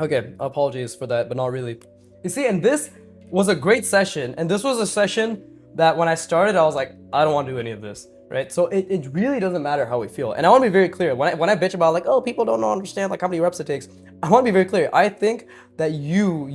Okay, apologies for that, but not really. You see, and this was a great session, and this was a session that when I started, I was like, I don't want to do any of this, right? So it really doesn't matter how we feel. And I want to be very clear. When I bitch about like, oh, people don't understand like how many reps it takes, I want to be very clear. I think that you,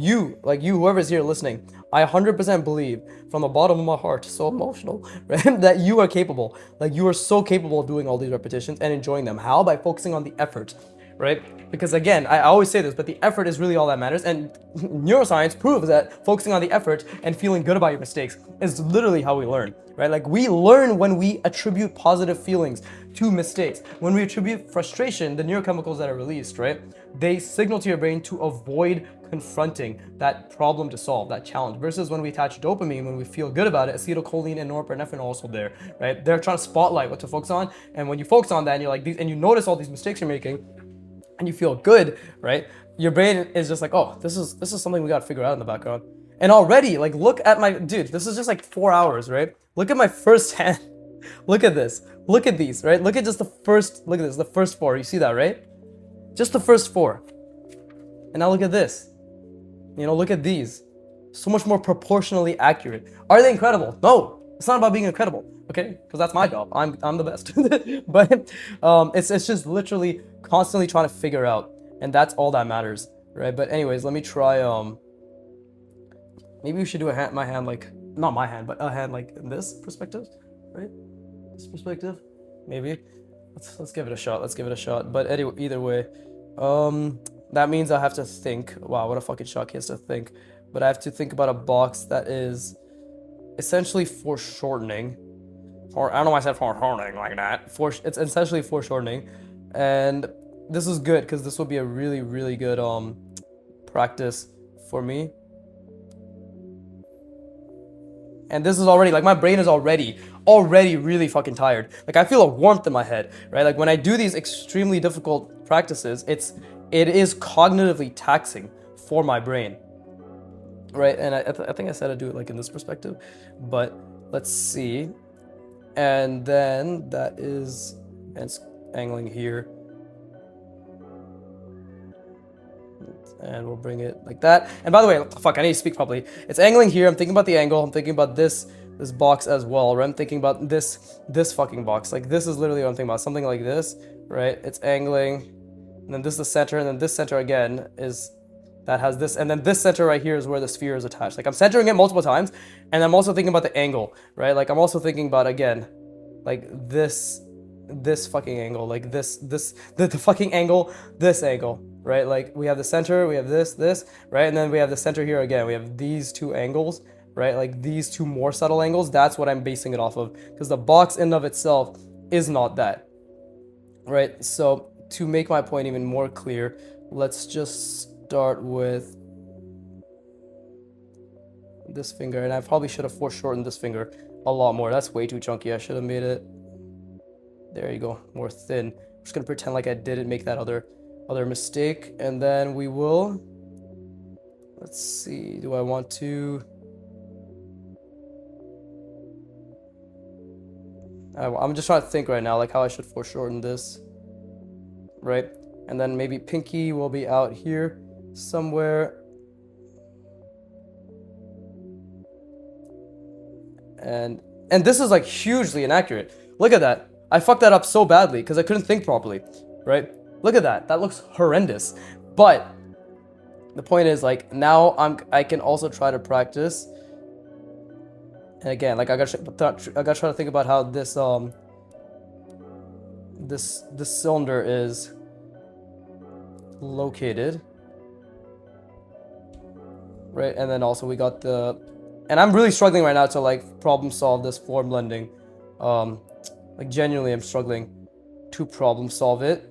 whoever's here listening, I 100% believe from the bottom of my heart, so emotional, right? That you are capable. Like you are so capable of doing all these repetitions and enjoying them. How? By focusing on the effort, right? Because again, I always say this, but the effort is really all that matters. And neuroscience proves that focusing on the effort and feeling good about your mistakes is literally how we learn, right? Like we learn when we attribute positive feelings to mistakes. When we attribute frustration, the neurochemicals that are released, right? They signal to your brain to avoid confronting that problem to solve, that challenge, versus when we attach dopamine, when we feel good about it, acetylcholine and norepinephrine are also there, right? They're trying to spotlight what to focus on. And when you focus on that and you're like, and you notice all these mistakes you're making, and you feel good, right? Your brain is just like, oh, this is something we got to figure out in the background. And already, like, look at my, dude, this is just like 4 hours, right? Look at my first hand. Look at this. Look at these, right? Look at just the first, look at this, the first 4. You see that, right? Just the first 4. And now look at this. You know, look at these. So much more proportionally accurate. Are they incredible? No. It's not about being incredible, okay? Because that's my job. I'm the best. But it's just literally constantly trying to figure out, and that's all that matters, right? But anyways, let me try. Maybe we should do my hand like, not my hand, but a hand like in this perspective, right? This perspective, maybe. Let's give it a shot. Let's give it a shot. But anyway, either way, that means I have to think. Wow, what a fucking shock he has to think. But I have to think about a box that is essentially foreshortening, or I don't know why I said foreshortening like that. It's essentially foreshortening, and this is good because this will be a really, really good practice for me. And this is already, like, my brain is already really fucking tired. Like, I feel a warmth in my head, right? Like, when I do these extremely difficult practices, it is cognitively taxing for my brain, right? And I think I said I'd do it like in this perspective, but let's see. And then that is, and it's angling here. And we'll bring it like that. And by the way, fuck, I need to speak properly. It's angling here. I'm thinking about the angle. I'm thinking about this box as well, right? I'm thinking about this fucking box. Like, this is literally what I'm thinking about. Something like this, right? It's angling. And then this is the center. And then this center again is, that has this. And then this center right here is where the sphere is attached. Like, I'm centering it multiple times. And I'm also thinking about the angle, right? Like, I'm also thinking about, again, like this fucking angle. Like the fucking angle, this angle. Right, like we have the center, we have this, right, and then we have the center here again. We have these 2 angles, right, like these 2 more subtle angles. That's what I'm basing it off of, because the box in and of itself is not that, right? So to make my point even more clear, let's just start with this finger, and I probably should have foreshortened this finger a lot more. That's way too chunky. I should have made it, there you go, more thin. I'm just gonna pretend like I didn't make that other mistake, and then we will, let's see, do I want to, I'm just trying to think right now, like how I should foreshorten this, right? And then maybe pinky will be out here somewhere, and this is like hugely inaccurate. Look at that. I fucked that up so badly because I couldn't think properly, right? Look at that. That looks horrendous. But the point is, like, now I can also try to practice. And again, like, I gotta try to think about how this this cylinder is located, right? And then also we got the, and I'm really struggling right now to like problem solve this form blending. Like, genuinely, I'm struggling to problem solve it.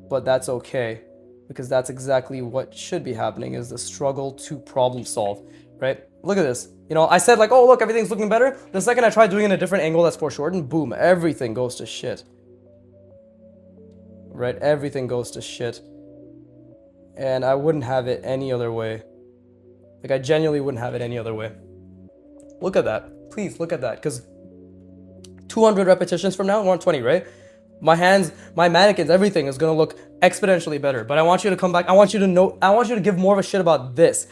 But that's okay, because that's exactly what should be happening, is the struggle to problem solve, right? Look at this. You know, I said like, oh, look, everything's looking better. The second I try doing it in a different angle that's foreshortened, boom, everything goes to shit. Right? Everything goes to shit. And I wouldn't have it any other way. Like, I genuinely wouldn't have it any other way. Look at that. Please look at that, because 200 repetitions from now, 120, right? My hands, my mannequins, everything is going to look exponentially better. But I want you to come back. I want you to know, I want you to give more of a shit about this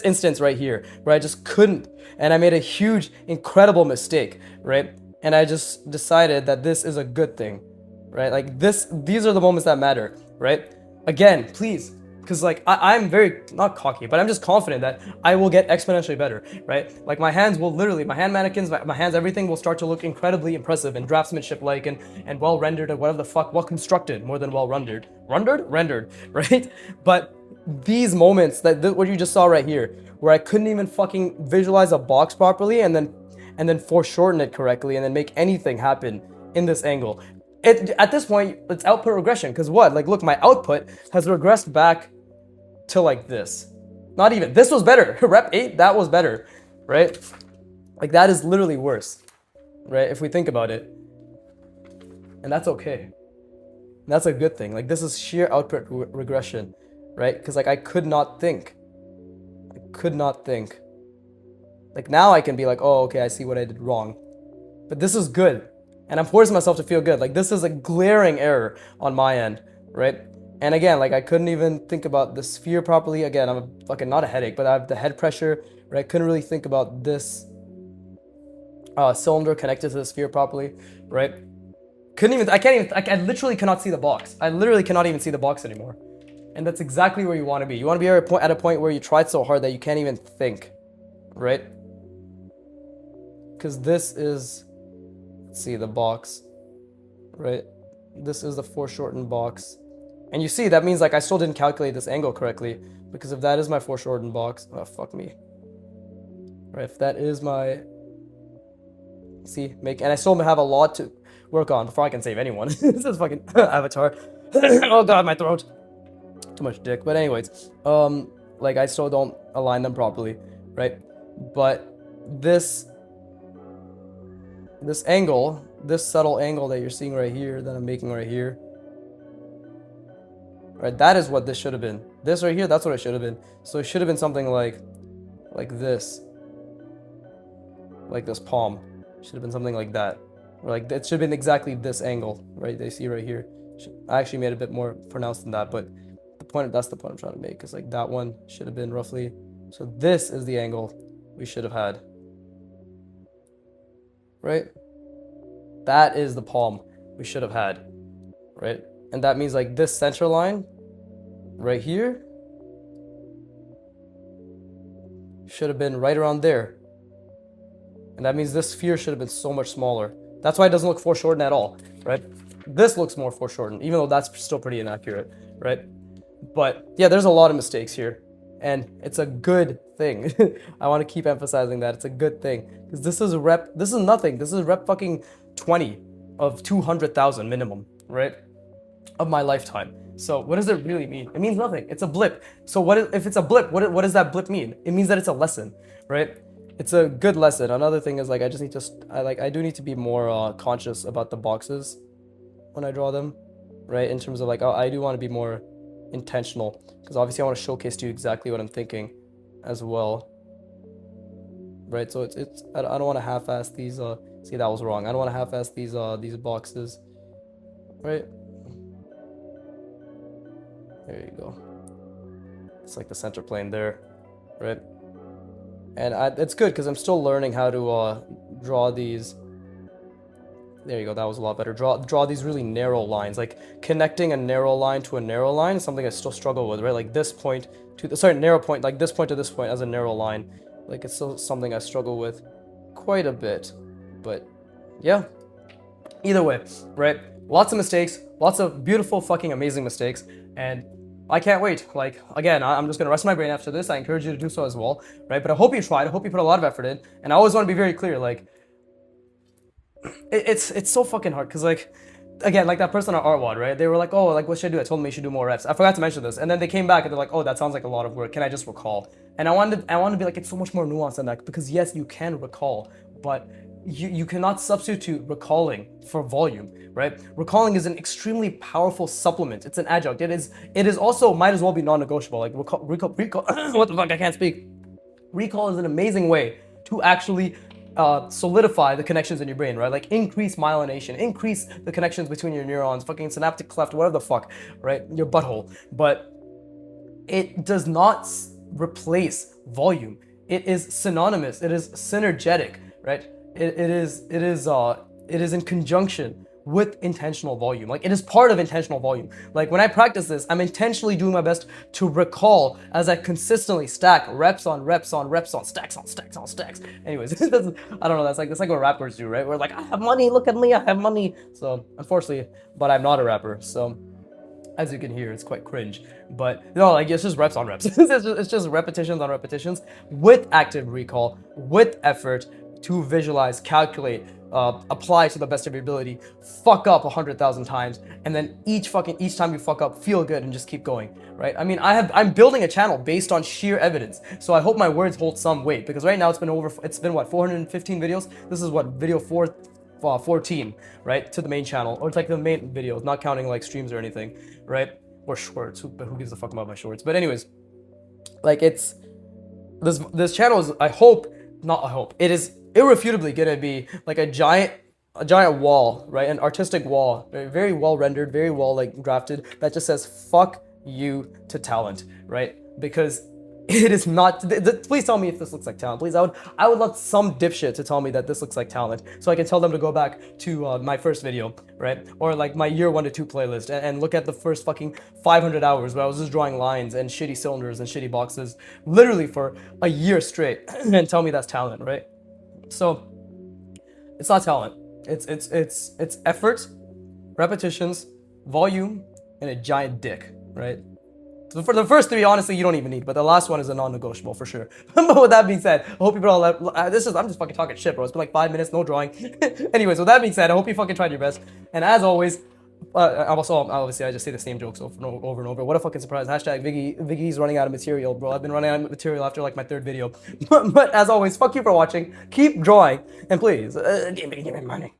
instance right here, where I just couldn't. And I made a huge, incredible mistake, right? And I just decided that this is a good thing, right? Like these are the moments that matter, right? Again, please. Because like I'm very, not cocky, but I'm just confident that I will get exponentially better, right? Like my hands will literally, my hand mannequins, my hands, everything will start to look incredibly impressive and draftsmanship-like and well rendered, and whatever the fuck, well constructed more than well rendered. Rendered, right? But these moments, what you just saw right here, where I couldn't even fucking visualize a box properly and then foreshorten it correctly and then make anything happen in this angle. At this point, it's output regression, because what? Like, look, my output has regressed back to like this. Not even, this was better. Rep 8, that was better, right? Like, that is literally worse, right? If we think about it. And that's okay. That's a good thing. Like, this is sheer output regression, right? Because like I could not think. I could not think. Like now I can be like, oh, okay, I see what I did wrong. But this is good. And I'm forcing myself to feel good. Like this is a glaring error on my end, right? And again, like I couldn't even think about the sphere properly. Again, I'm fucking not a headache, but I have the head pressure, right? I couldn't really think about this cylinder connected to the sphere properly, right? I literally cannot see the box. I literally cannot even see the box anymore. And that's exactly where you want to be. You want to be at a point where you tried so hard that you can't even think, right? Because this is, let's see, the box, right? This is the foreshortened box. And you see, that means like I still didn't calculate this angle correctly, because if that is my foreshortened box, oh, fuck me. Right, if that is my, see, and I still have a lot to work on before I can save anyone. This is fucking Avatar. Oh god, my throat. Too much dick. But anyways, like I still don't align them properly, right? But this angle, this subtle angle that you're seeing right here, that I'm making right here, right, that is what this should have been. This right here, that's what it should have been. So it should have been something like this. Like this palm. Should have been something like that. Or like, it should have been exactly this angle, right? They see right here. I actually made it a bit more pronounced than that, but that's the point I'm trying to make. Because like that one should have been roughly, so this is the angle we should have had. Right? That is the palm we should have had. Right? And that means like this center line right here should have been right around there. And that means this sphere should have been so much smaller. That's why it doesn't look foreshortened at all, right? This looks more foreshortened, even though that's still pretty inaccurate, right? But yeah, there's a lot of mistakes here, and it's a good thing. I want to keep emphasizing that it's a good thing, because this is nothing. This is rep fucking 20 of 200,000 minimum, right? Of my lifetime. So what does it really mean? It means nothing. It's a blip. So if it's a blip, what does that blip mean? It means that it's a lesson, right? It's a good lesson. Another thing is like I do need to be more conscious about the boxes when I draw them, right? In terms of like I do want to be more intentional, because obviously I want to showcase to you exactly what I'm thinking as well, right? So I don't want to half-ass these. See, that was wrong. I don't want to half-ass these boxes, right? There you go. It's like the center plane there, right? And it's good because I'm still learning how to draw these. There you go, that was a lot better. Draw these really narrow lines. Like connecting a narrow line to a narrow line is something I still struggle with, right? Like this point to narrow point, like this point to this point as a narrow line. Like it's still something I struggle with quite a bit. But yeah, either way, right? Lots of mistakes, lots of beautiful fucking amazing mistakes, and I can't wait. Like, again, I'm just gonna rest my brain after this. I encourage you to do so as well, right? But I hope you tried. I hope you put a lot of effort in. And I always want to be very clear, like, it's so fucking hard, because like, again, like that person at artwod, right? They were like, oh, like, what should I do? I told them you should do more reps. I forgot to mention this, and then they came back and they're like, oh, that sounds like a lot of work. Can I just recall? And I wanted to be like, it's so much more nuanced than that, because yes, you can recall, but you cannot substitute recalling for volume, right? Recalling is an extremely powerful supplement. It's an adjunct. It is also might as well be non-negotiable. Like recall what the fuck, I can't speak. Recall is an amazing way to actually solidify the connections in your brain, right? Like increase myelination, increase the connections between your neurons, fucking synaptic cleft, whatever the fuck, right? Your butthole. But it does not replace volume. It is synonymous. It is synergetic, right? It is in conjunction with intentional volume. Like it is part of intentional volume. Like when I practice this, I'm intentionally doing my best to recall as I consistently stack reps on reps on reps on stacks on stacks on stacks. Anyways, I don't know. That's like what rappers do, right? We're like, I have money. Look at me. I have money. So unfortunately, but I'm not a rapper. So as you can hear, it's quite cringe. But no, like it's just reps on reps. It's just repetitions on repetitions with active recall, with effort, to visualize, calculate, apply to the best of your ability, fuck up 100,000 times, and then each time you fuck up, feel good and just keep going, right? I mean, I'm building a channel based on sheer evidence, so I hope my words hold some weight, because right now it's been what, 415 videos? This is what, video 14, right, to the main channel, or it's like the main videos, not counting like streams or anything, right? Or shorts, who gives a fuck about my shorts? But anyways, like this channel is, it is irrefutably gonna be like a giant wall, right? An artistic wall, very well rendered, very well like drafted, that just says fuck you to talent, right? Because it is not. Please tell me if this looks like talent. Please, I would love some dipshit to tell me that this looks like talent, so I can tell them to go back to my first video, right? Or like my year 1 to 2 playlist and look at the first fucking 500 hours where I was just drawing lines and shitty cylinders and shitty boxes, literally for a year straight, and tell me that's talent, right? So it's not talent. It's effort, repetitions, volume, and a giant dick, right? So for the first 3, honestly, you don't even need, but the last one is a non-negotiable for sure. But with that being said, I hope people all I'm just fucking talking shit, bro. It's been like 5 minutes, no drawing. Anyways, with that being said, I hope you fucking tried your best. And as always, obviously, I just say the same jokes over and over. What a fucking surprise. Hashtag Viggy's running out of material, bro. I've been running out of material after like my 3rd video. But as always, fuck you for watching. Keep drawing. And please, give me money.